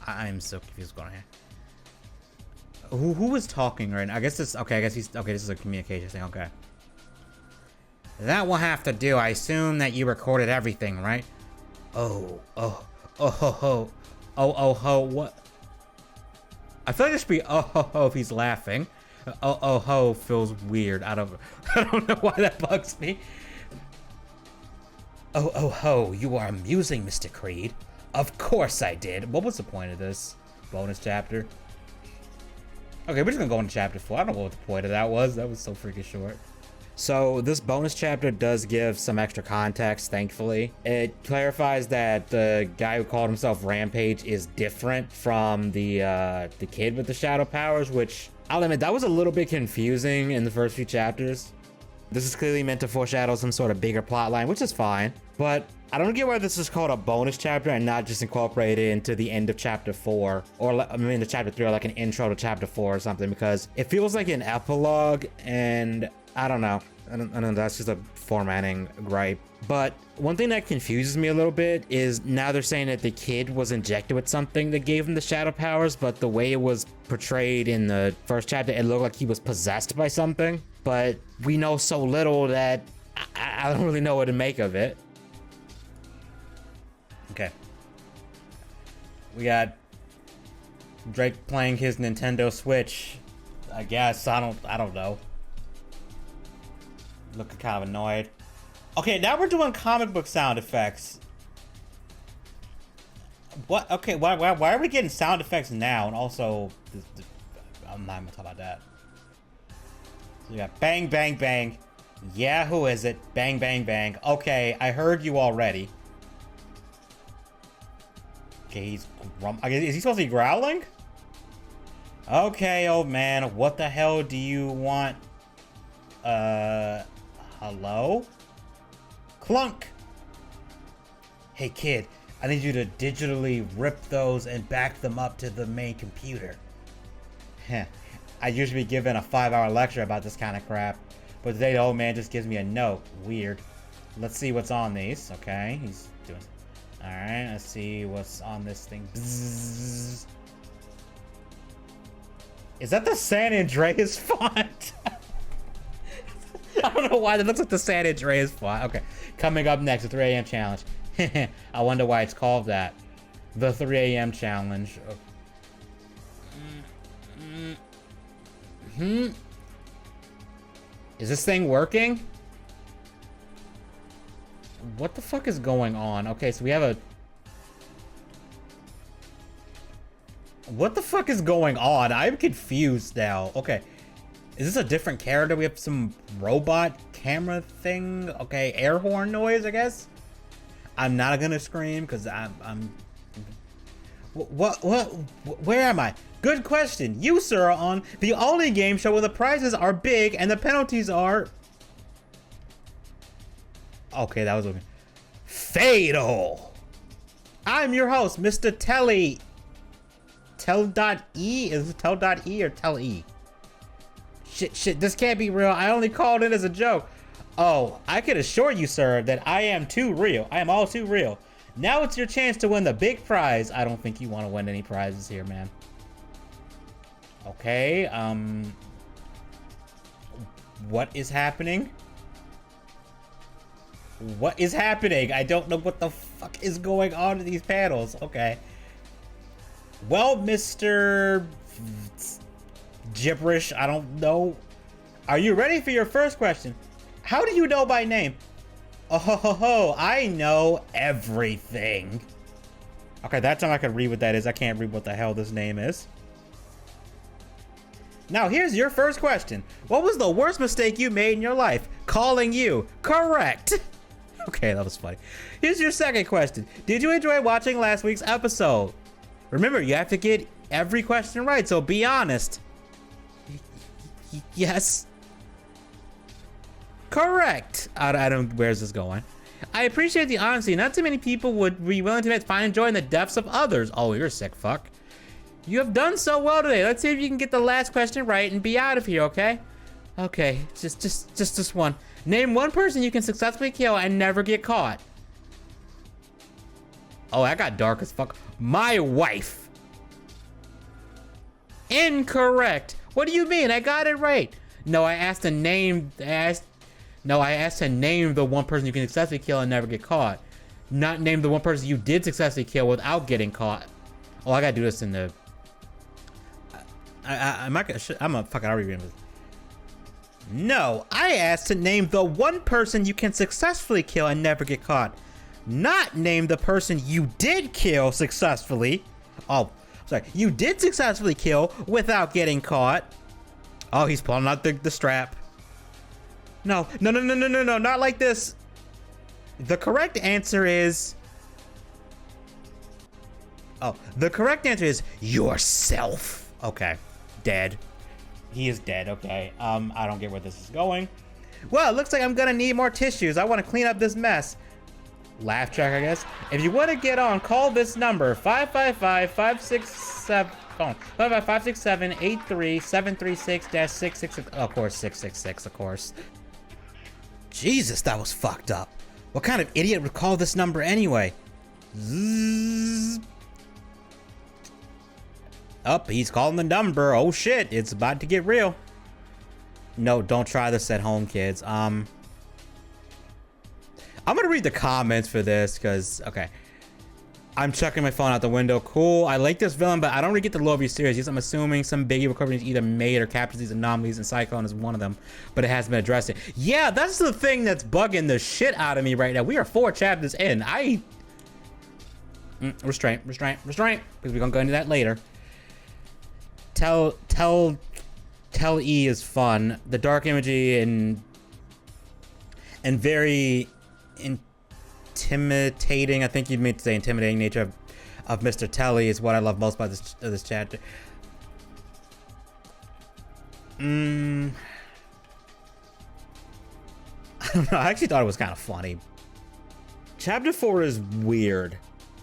I'm so confused what's going on here. Who was talking right now? I guess this, okay, I guess he's, okay, this is a communication thing, okay. That will have to do. I assume that you recorded everything, right? Oh, What? I feel like this should be oh if he's laughing. Oh feels weird. I don't know why that bugs me. Oh, you are amusing, Mr. Creed. Of course I did. What was the point of this bonus chapter? Okay, we're just gonna go into chapter 4. I don't know what the point of that was. That was so freaking short. So this bonus chapter does give some extra context, thankfully. It clarifies that the guy who called himself Rampage is different from the kid with the shadow powers, which I'll admit that was a little bit confusing in the first few chapters. This is clearly meant to foreshadow some sort of bigger plot line, which is fine. But I don't get why this is called a bonus chapter and not just incorporated into the end of chapter 4, or I mean, the chapter 3, or like an intro to chapter 4 or something, because it feels like an epilogue, and I don't know. I don't know, that's just a formatting gripe. But one thing that confuses me a little bit is now they're saying that the kid was injected with something that gave him the shadow powers, but the way it was portrayed in the first chapter, it looked like he was possessed by something. But we know so little that I don't really know what to make of it. Okay. We got Drake playing his Nintendo Switch. I guess I don't know. Looking kind of annoyed. Okay, now we're doing comic book sound effects. What? Okay, why are we getting sound effects now? And also, I'm not gonna talk about that. So we got bang, bang, bang. Yeah, who is it? Bang, bang, bang. Okay, I heard you already. Okay, he's is he supposed to be growling? Okay, old man, what the hell do you want? Hello? Clunk! Hey kid, I need you to digitally rip those and back them up to the main computer. Heh, I usually be given a 5-hour lecture about this kind of crap, but today the old man just gives me a note. Weird. Let's see what's on these. Okay, he's doing... Alright, let's see what's on this thing. Bzzz. Is that the San Andreas font? I don't know why that looks like the San Andreas font. Okay, coming up next, the 3 a.m. challenge. I wonder why it's called that. The 3 a.m. challenge. Is this thing working? What the fuck is going on? Okay, so we have a... What the fuck is going on? I'm confused now. Okay. Is this a different character? We have some robot camera thing. Okay, air horn noise, I guess. I'm not gonna scream because I'm. What? Where am I? Good question. You, sir, are on the only game show where the prizes are big and the penalties are. Okay, that was okay. Fatal. I'm your host, Mr. Telly. Tell.e? Is it Tell.e or Tell.e? Shit, this can't be real. I only called in as a joke. Oh, I can assure you, sir, that I am too real. I am all too real. Now it's your chance to win the big prize. I don't think you want to win any prizes here, man. Okay, what is happening? What is happening? I don't know what the fuck is going on in these panels. Okay. Well, Mr. Gibberish, I don't know. Are you ready for your first question? How do you know my name? Oh, ho, ho, ho, I know everything. Okay, that time I can read what that is. I can't read what the hell this name is. Now, here's your first question. What was the worst mistake you made in your life? Calling you. Correct. Okay, that was funny. Here's your second question. Did you enjoy watching last week's episode? Remember, you have to get every question right, so be honest. Yes. Correct. I don't, where's this going? I appreciate the honesty. Not too many people would be willing to find joy in the depths of others. Oh, you're a sick fuck. You have done so well today. Let's see if you can get the last question right and be out of here, okay? Okay, just this one. Name one person you can successfully kill and never get caught. Oh, that got dark as fuck. My wife. Incorrect. What do you mean? I got it right. No, I asked to name. I asked to name the one person you can successfully kill and never get caught. Not name the one person you did successfully kill without getting caught. Oh, I gotta do this in the. I'm not gonna. I'm a fucking already reading this. No, I asked to name the one person you can successfully kill and never get caught. Not name the person you did kill successfully. Oh, sorry. You did successfully kill without getting caught. Oh, he's pulling out the strap. No, not like this. The correct answer is... Oh, the correct answer is yourself. Okay, dead. He is dead, okay. I don't get where this is going. Well, it looks like I'm gonna need more tissues. I want to clean up this mess. Laugh track, I guess. If you want to get on, call this number 555-567. Phone 555-567-83736-666. Of course, 666. Of course. Jesus, that was fucked up. What kind of idiot would call this number anyway? Zzz. Up, he's calling the number. Oh shit, it's about to get real. No, don't try this at home, kids. I'm gonna read the comments for this because, okay. I'm chucking my phone out the window. Cool. I like this villain, but I don't really get the lore of your series. I'm assuming some biggie recoveries either made or captures these anomalies, and Cyclone is one of them, but it hasn't been addressed. Yeah, that's the thing that's bugging the shit out of me right now. We are 4 chapters in. Restraint, because we're gonna go into that later. Tell E is fun. The dark imagery and very intimidating. I think you meant to say intimidating nature of Mr. Telly is what I love most about this chapter. I don't know. I actually thought it was kind of funny. Chapter 4 is weird.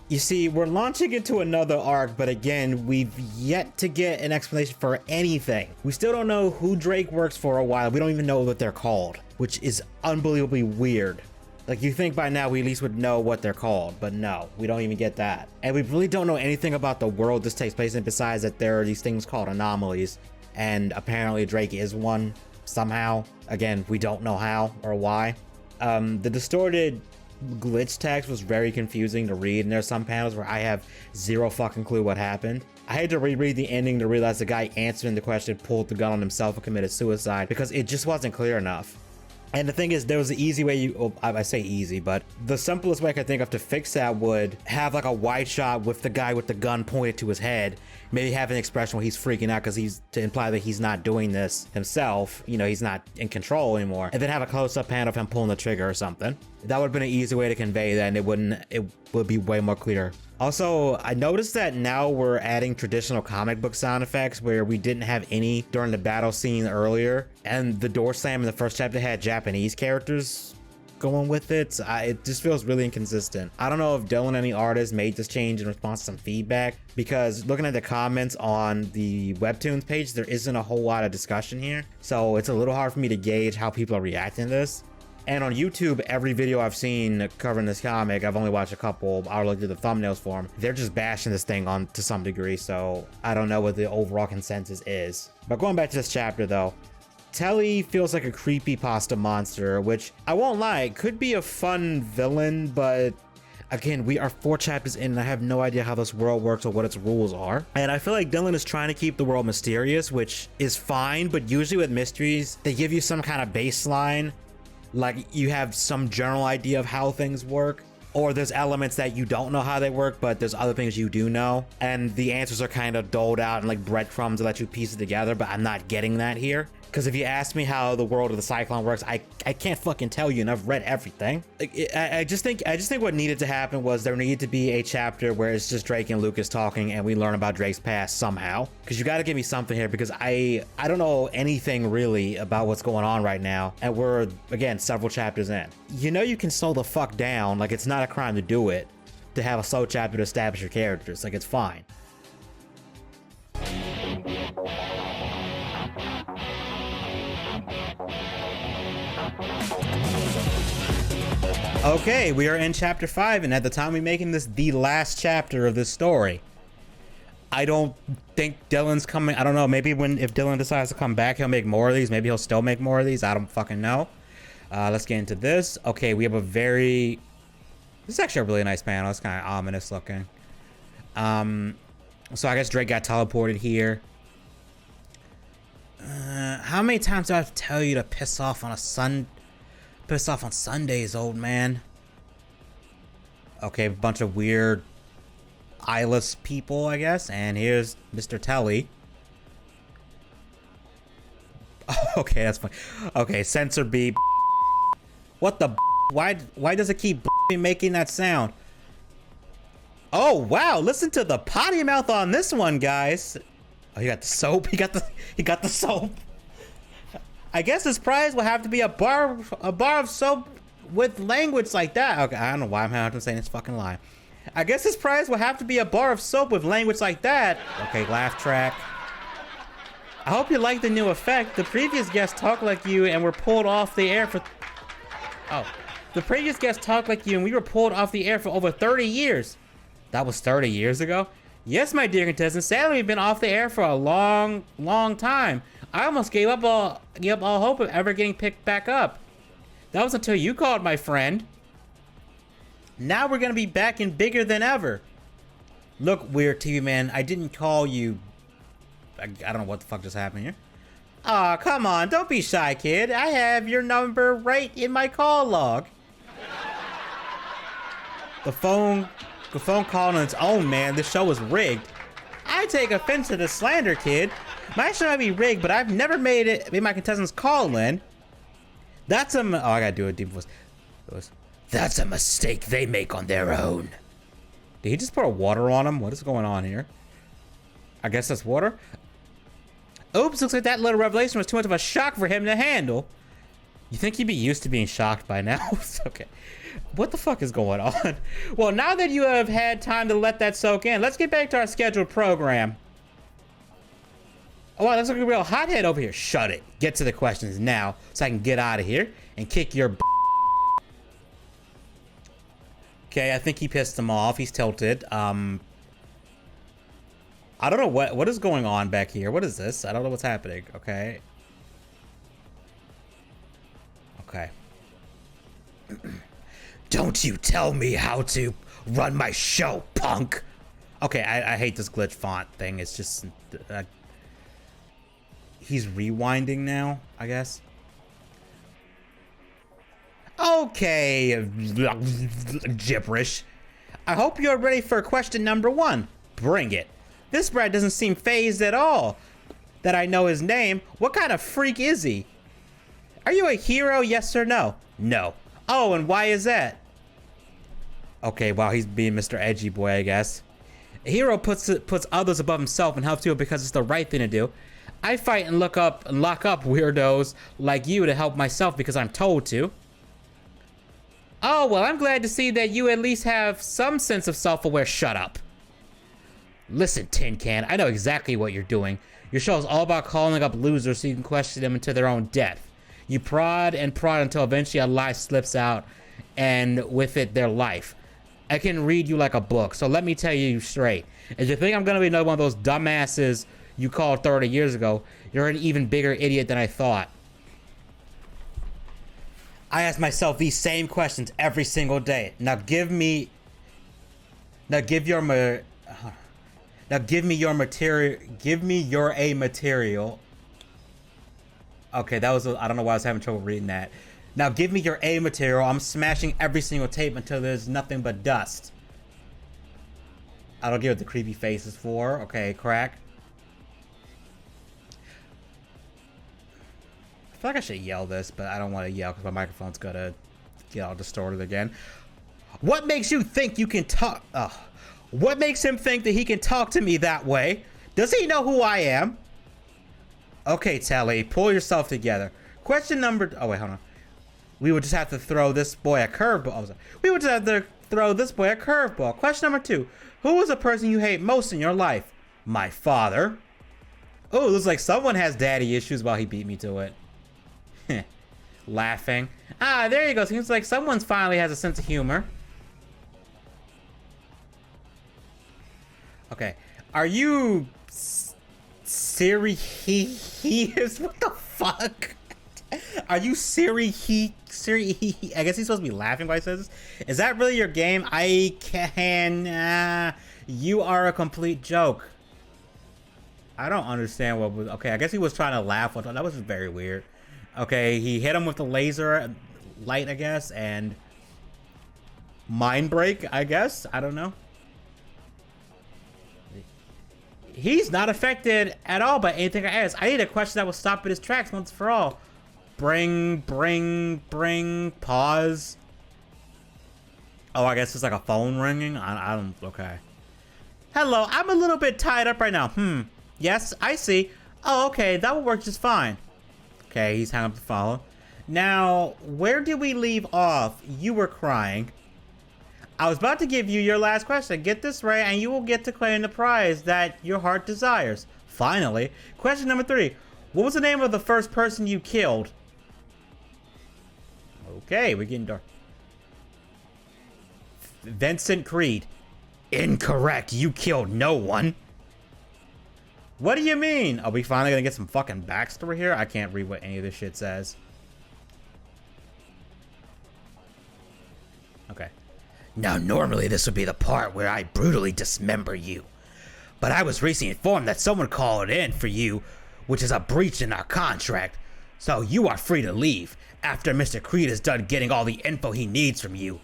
You see, we're launching into another arc, but again, we've yet to get an explanation for anything. We still don't know who Drake works for a while. We don't even know what they're called, which is unbelievably weird. Like, you think by now we at least would know what they're called, but no, we don't even get that. And we really don't know anything about the world this takes place in besides that there are these things called anomalies, and apparently Drake is one somehow. Again, we don't know how or why. The distorted glitch text was very confusing to read, and there's some panels where I have zero fucking clue what happened. I had to reread the ending to realize the guy answering the question pulled the gun on himself and committed suicide because it just wasn't clear enough. And the thing is, there was an easy way I say easy, but the simplest way I could think of to fix that would have like a wide shot with the guy with the gun pointed to his head, maybe have an expression where he's freaking out because to imply that he's not doing this himself, you know, he's not in control anymore, and then have a close-up panel of him pulling the trigger or something. That would have been an easy way to convey that, and it would be way more clear. Also, I noticed that now we're adding traditional comic book sound effects where we didn't have any during the battle scene earlier, and the door slam in the first chapter had Japanese characters going with it. It just feels really inconsistent. I don't know if Dillin, any artist, made this change in response to some feedback, because looking at the comments on the Webtoons page, there isn't a whole lot of discussion here, so it's a little hard for me to gauge how people are reacting to this. And on YouTube, every video I've seen covering this comic, I've only watched a couple. I looked at the thumbnails for them. They're just bashing this thing on to some degree, so I don't know what the overall consensus is. But going back to this chapter though, Telly feels like a creepy pasta monster, which I won't lie, could be a fun villain, but again, we are 4 chapters in and I have no idea how this world works or what its rules are. And I feel like Dillin is trying to keep the world mysterious, which is fine, but usually with mysteries, they give you some kind of baseline. Like, you have some general idea of how things work, or there's elements that you don't know how they work, but there's other things you do know, and the answers are kind of doled out and like breadcrumbs to let you piece it together, but I'm not getting that here. Because if you ask me how the world of the Cyclone works, I can't fucking tell you, and I've read everything. I just think what needed to happen was there needed to be a chapter where it's just Drake and Lucas talking, and we learn about Drake's past somehow. Because you got to give me something here, because I don't know anything really about what's going on right now, and we're again several chapters in. You know you can slow the fuck down, like it's not a crime to do it, to have a slow chapter to establish your characters, like it's fine. Okay, we are in chapter 5, and at the time we're making this the last chapter of this story. I don't think Dillin's coming. I don't know, maybe if Dillin decides to come back, he'll make more of these. Maybe he'll still make more of these. I don't fucking know. Let's get into this. Okay, we have a very... This is actually a really nice panel. It's kind of ominous looking. So I guess Drake got teleported here. How many times do I have to tell you to piss off on Sundays, old man? Okay, a bunch of weird eyeless people, I guess. And here's Mr. Telly. Okay, that's fine. Okay, censor beep. What the? Why does it keep making that sound? Oh wow! Listen to the potty mouth on this one, guys. Oh, he got the soap. He got the soap. I guess his prize will have to be a bar of soap with language like that. Okay, I don't know why I'm having to say this fucking lie. I guess his prize will have to be a bar of soap with language like that. Okay, laugh track. I hope you like the new effect. The previous guests talked like you and were pulled off the air for... Oh. The previous guests talked like you and we were pulled off the air for over 30 years. That was 30 years ago? Yes, my dear contestant. Sadly, we've been off the air for a long, long time. I almost gave up all hope of ever getting picked back up. That was until you called, my friend. Now we're gonna be back and bigger than ever. Look, weird TV man, I didn't call you. I don't know what the fuck just happened here. Aw, come on, don't be shy, kid. I have your number right in my call log. The phone called on its own, man. This show is rigged. I take offense to the slander, kid. My show might be rigged, but I've never made my contestants call in. That's a... Oh, I gotta do a deep voice. That's a mistake they make on their own. Did he just pour water on him? What is going on here? I guess that's water. Oops, looks like that little revelation was too much of a shock for him to handle. You think he'd be used to being shocked by now? Okay. What the fuck is going on? Well, now that you have had time to let that soak in, let's get back to our scheduled program. Oh, wow, looks like a real hothead over here. Shut it. Get to the questions now so I can get out of here and kick your Okay, I think he pissed him off. He's tilted. I don't know what is going on back here. What is this? I don't know what's happening. Okay. Okay. Don't you tell me how to run my show, punk. Okay, I hate this glitch font thing. It's just... he's rewinding now, I guess. Okay, gibberish. I hope you're ready for question number 1. Bring it. This brat doesn't seem phased at all. That I know his name. What kind of freak is he? Are you a hero, yes or no? No. Oh, and why is that? Okay, well, he's being Mr. Edgy boy, I guess. A hero puts others above himself and helps people because it's the right thing to do. I fight and lock up weirdos like you to help myself because I'm told to. Oh, well, I'm glad to see that you at least have some sense of self-aware. Shut up. Listen, Tin Can, I know exactly what you're doing. Your show is all about calling up losers so you can question them into their own death. You prod and prod until eventually a lie slips out, and with it, their life. I can read you like a book, so let me tell you straight. If you think I'm gonna be another one of those dumbasses you called 30 years ago, you're an even bigger idiot than I thought. I ask myself these same questions every single day. Now give me your material. Give me your A material. Okay, that was I don't know why I was having trouble reading that. Now give me your A material. I'm smashing every single tape until there's nothing but dust. I don't get what the creepy face is for. Okay, crack. I feel like I should yell this, but I don't want to yell because my microphone's gonna get all distorted again. What makes you think you can talk? What makes him think that he can talk to me that way? Does he know who I am? Okay, Telly, pull yourself together. Question number... Oh, wait, hold on. We would just have to throw this boy a curveball. We would just have to throw this boy a curveball. Question number 2. Who is the person you hate most in your life? My father. Oh, looks like someone has daddy issues while he beat me to it. laughing. Ah, there you go. Seems like someone's finally has a sense of humor. Okay. Are you serious? What the fuck? Are you serious? I guess he's supposed to be laughing while he says this. Is that really your game? I can. You are a complete joke. I don't understand what was. Okay, I guess he was trying to laugh. That was just very weird. Okay, he hit him with the laser light, I guess, and mind break, I guess. I don't know. He's not affected at all by anything I asked. I need a question that will stop in his tracks once for all. Bring, pause. Oh, I guess it's like a phone ringing. I don't, okay. Hello, I'm a little bit tied up right now. Yes, I see. Oh, okay, that will work just fine. Okay, he's hung up the follow. Now, where did we leave off? You were crying. I was about to give you your last question. Get this right, and you will get to claim the prize that your heart desires. Finally. Question number 3. What was the name of the first person you killed? Okay, we're getting dark. Vincent Creed. Incorrect. You killed no one. What do you mean? Are we finally gonna get some fucking backstory here? I can't read what any of this shit says. Okay. Now, normally this would be the part where I brutally dismember you. But I was recently informed that someone called in for you, which is a breach in our contract. So you are free to leave after Mr. Creed is done getting all the info he needs from you.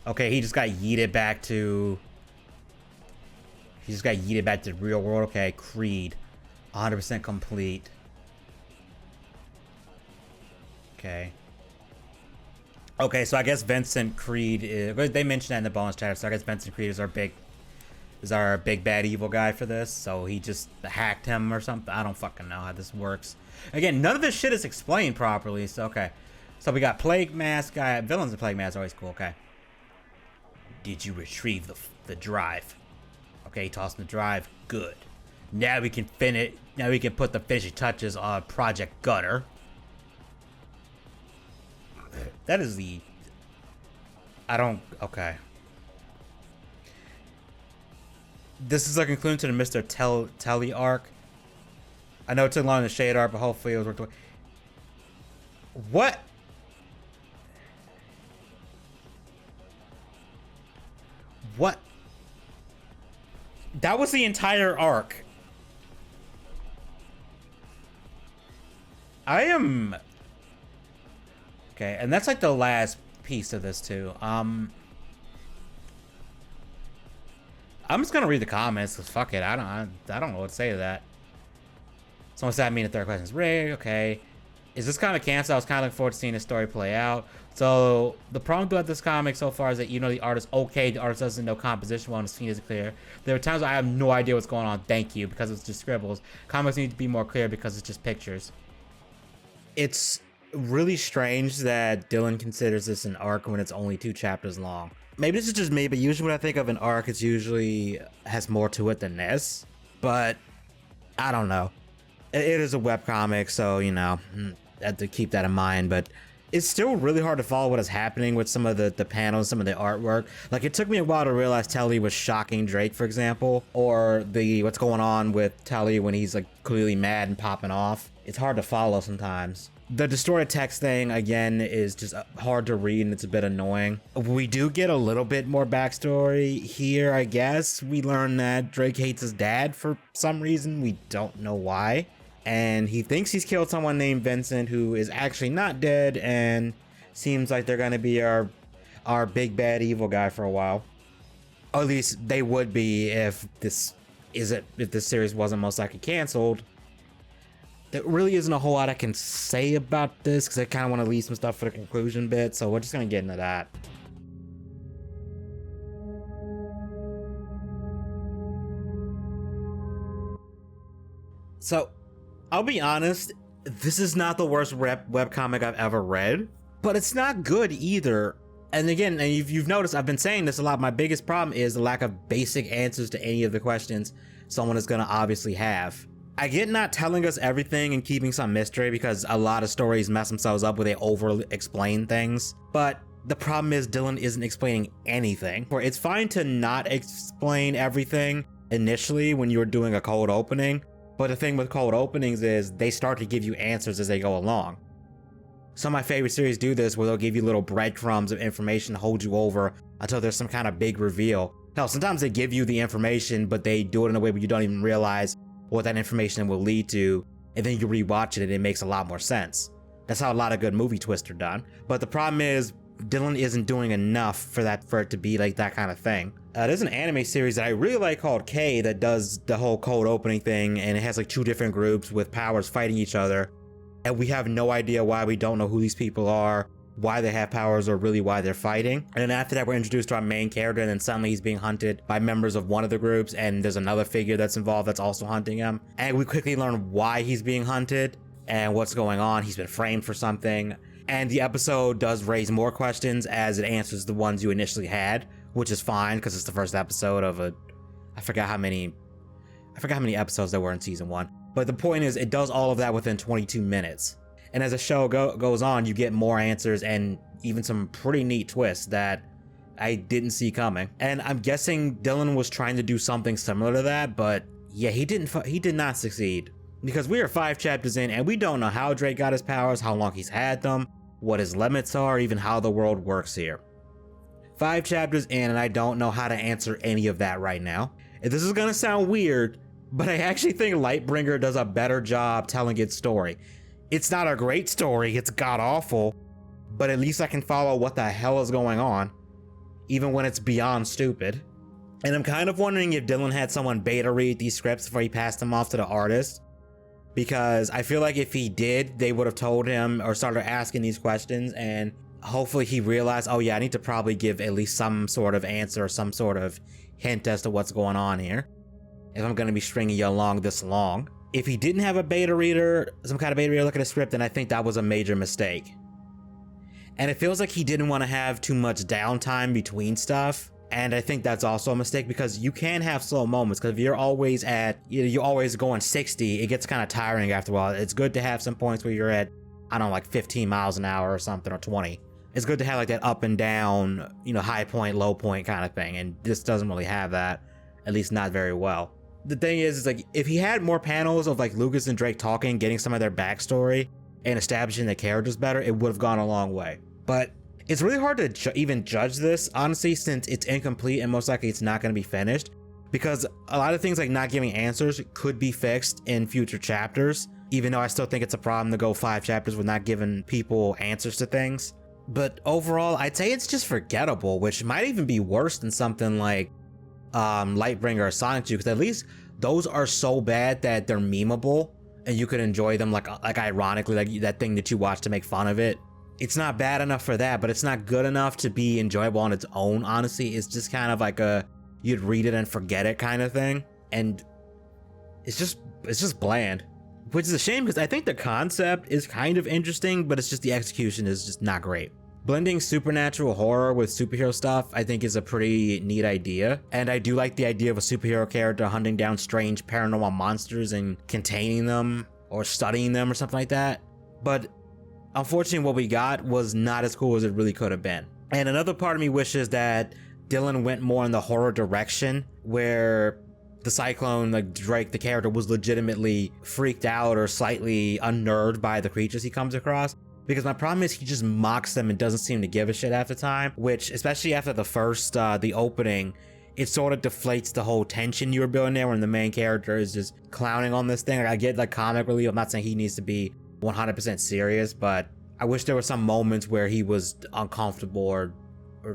Okay, he just got yeeted back to... He just got yeeted back to the real world. Okay, Creed. 100% complete. Okay. Okay, so I guess Vincent Creed is... They mentioned that in the bonus chapter, so I guess Vincent Creed is our big bad evil guy for this. So he just hacked him or something. I don't fucking know how this works. Again, none of this shit is explained properly, so okay. So we got Plague Mask guy. Villains and Plague Mask are always cool, okay. Did you retrieve the drive? Okay, tossing the drive. Good. Now we can finish. Now we can put the finishing touches on Project Gutter. That is the... I don't... Okay. This is a conclusion to the Mr. Telly arc. I know it took long in the Shade arc, but hopefully it was worth it. What? What? That was the entire arc. I am... Okay, and that's like the last piece of this too. I'm just gonna read the comments because fuck it, I don't know what to say to that. Someone said I mean the third question is rigged. Okay, is this comic canceled? I was kind of looking forward to seeing the story play out. So the problem about this comic so far is that the artist okay, the artist doesn't know composition well and the scene isn't clear. There are times I have no idea what's going on. Thank you, because it's just scribbles. Comics need to be more clear because it's just pictures. It's really strange that Dillin considers this an arc when it's only 2 chapters long. Maybe this is just me, but usually when I think of an arc, it's usually has more to it than this. But I don't know. It is a webcomic, so I have to keep that in mind. But it's still really hard to follow what is happening with some of the panels, some of the artwork. Like, it took me a while to realize Telly was shocking Drake, for example, or what's going on with Telly when he's like clearly mad and popping off. It's hard to follow sometimes. The distorted text thing, again, is just hard to read and it's a bit annoying. We do get a little bit more backstory here, I guess. We learn that Drake hates his dad for some reason. We don't know why. And he thinks he's killed someone named Vincent who is actually not dead and seems like they're going to be our big bad evil guy for a while. Or at least they would be if this series wasn't most likely canceled. There really isn't a whole lot I can say about this because I kind of want to leave some stuff for the conclusion bit, so we're just going to get into that. So, I'll be honest, this is not the worst webcomic I've ever read, but it's not good either. And again, and you've noticed I've been saying this a lot, my biggest problem is the lack of basic answers to any of the questions someone is going to obviously have. I get not telling us everything and keeping some mystery because a lot of stories mess themselves up where they over explain things, but the problem is Dillin isn't explaining anything. It's fine to not explain everything initially when you're doing a cold opening, but the thing with cold openings is they start to give you answers as they go along. Some of my favorite series do this where they'll give you little breadcrumbs of information to hold you over until there's some kind of big reveal. Hell, sometimes they give you the information, but they do it in a way where you don't even realize what that information will lead to, and then you rewatch it and it makes a lot more sense. That's how a lot of good movie twists are done. But the problem is, Dillin isn't doing enough for it to be like that kind of thing. There's an anime series that I really like called K that does the whole cold opening thing, and it has like 2 different groups with powers fighting each other. And we have no idea why. We don't know who these people are, why they have powers, or really why they're fighting. And then after that, we're introduced to our main character, and then suddenly he's being hunted by members of one of the groups, and there's another figure that's involved that's also hunting him. And we quickly learn why he's being hunted and what's going on. He's been framed for something. And the episode does raise more questions as it answers the ones you initially had, which is fine because it's the first episode of I forgot how many episodes there were in season 1. But the point is, it does all of that within 22 minutes. And as the show goes on, you get more answers and even some pretty neat twists that I didn't see coming. And I'm guessing Dillin was trying to do something similar to that, but yeah, he did not succeed. Because we are 5 chapters in and we don't know how Drake got his powers, how long he's had them, what his limits are, even how the world works here. 5 chapters in and I don't know how to answer any of that right now. And this is gonna sound weird, but I actually think Lightbringer does a better job telling its story. It's not a great story, it's god-awful, but at least I can follow what the hell is going on, even when it's beyond stupid. And I'm kind of wondering if Dillin had someone beta read these scripts before he passed them off to the artist, because I feel like if he did, they would have told him or started asking these questions, and hopefully he realized, oh yeah, I need to probably give at least some sort of answer or some sort of hint as to what's going on here if I'm going to be stringing you along this long. If he didn't have a beta reader, some kind of beta reader look at the script, then I think that was a major mistake. And it feels like he didn't want to have too much downtime between stuff. And I think that's also a mistake because you can have slow moments, because if you're always going 60, it gets kind of tiring after a while. It's good to have some points where you're at, I don't know, like 15 miles an hour or something, or 20. It's good to have like that up and down, high point, low point kind of thing. And this doesn't really have that, at least not very well. The thing is like, if he had more panels of like Lucas and Drake talking, getting some of their backstory and establishing the characters better, it would have gone a long way. But it's really hard to even judge this, honestly, since it's incomplete and most likely it's not going to be finished, because a lot of things like not giving answers could be fixed in future chapters, even though I still think it's a problem to go 5 chapters with not giving people answers to things. But overall, I'd say it's just forgettable, which might even be worse than something like Lightbringer or Sonic 2, because at least those are so bad that they're memeable and you could enjoy them like ironically, like that thing that you watch to make fun of it. It's not bad enough for that, but it's not good enough to be enjoyable on its own, honestly. It's just kind of like you'd read it and forget it kind of thing. And it's just bland, which is a shame because I think the concept is kind of interesting, but it's just the execution is just not great. Blending supernatural horror with superhero stuff, I think, is a pretty neat idea. And I do like the idea of a superhero character hunting down strange paranormal monsters and containing them or studying them or something like that. But unfortunately, what we got was not as cool as it really could have been. And another part of me wishes that Dillin went more in the horror direction, where the Cyclone, like Drake, the character, was legitimately freaked out or slightly unnerved by the creatures he comes across. Because my problem is he just mocks them and doesn't seem to give a shit half the time, which, especially after the first, the opening, it sort of deflates the whole tension you were building there when the main character is just clowning on this thing. Like, I get like comic relief. I'm not saying he needs to be 100% serious, but I wish there were some moments where he was uncomfortable or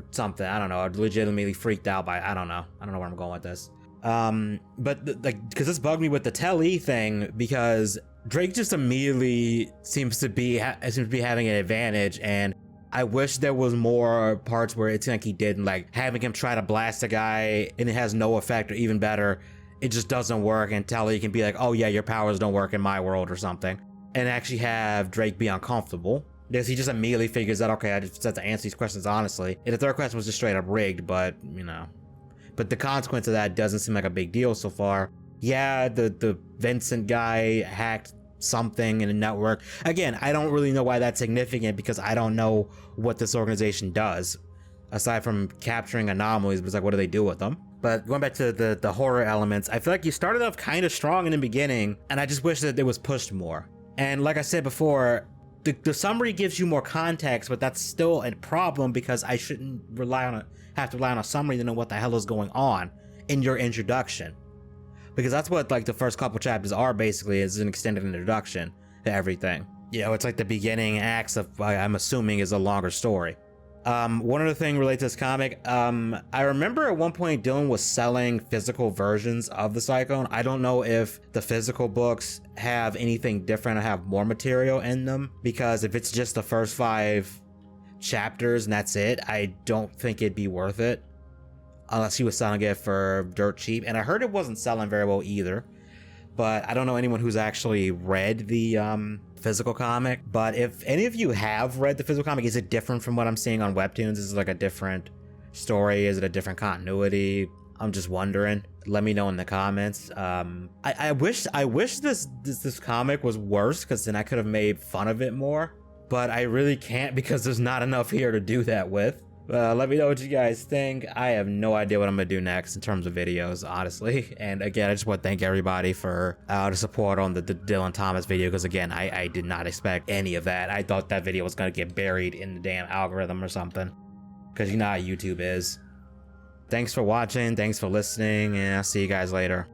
something. I don't know, or legitimately freaked out by, I don't know where I'm going with this. But because this bugged me with the Telly thing, because Drake just immediately seems to be having an advantage, and I wish there was more parts where it's like he didn't, like having him try to blast a guy and it has no effect, or even better, it just doesn't work, and Telly can be like, oh yeah, your powers don't work in my world or something, and actually have Drake be uncomfortable. Because he just immediately figures out, okay, I just have to answer these questions honestly. And the third question was just straight up rigged, but but the consequence of that doesn't seem like a big deal so far. Yeah, the Vincent guy hacked something in a network. Again, I don't really know why that's significant because I don't know what this organization does aside from capturing anomalies. But it's like, what do they do with them? But going back to the horror elements, I feel like you started off kind of strong in the beginning, and I just wish that it was pushed more. And like I said before, the summary gives you more context, but that's still a problem because I shouldn't have to rely on a summary to know what the hell is going on in your introduction. Because that's what like the first couple chapters are basically, is an extended introduction to everything. You know, it's like the beginning acts of, I'm assuming, is a longer story. One other thing related to this comic, I remember at one point Dillin was selling physical versions of the Cyclone. I don't know if the physical books have anything different or have more material in them, because if it's just the first 5 chapters and that's it, I don't think it'd be worth it unless he was selling it for dirt cheap. And I heard it wasn't selling very well either, but I don't know anyone who's actually read the physical comic. But if any of you have read the physical comic, is it different from what I'm seeing on webtoons? Is it like a different story? Is it a different continuity? I'm just wondering. Let me know in the comments. I wish this comic was worse, because then I could have made fun of it more, but I really can't because there's not enough here to do that with. Let me know what you guys think. I have no idea what I'm gonna do next in terms of videos, honestly. And again, I just want to thank everybody for the support on the Dillin Thomas video, because again, I did not expect any of that. I thought that video was gonna get buried in the damn algorithm or something, because you know how YouTube is. Thanks for watching, thanks for listening, and I'll see you guys later.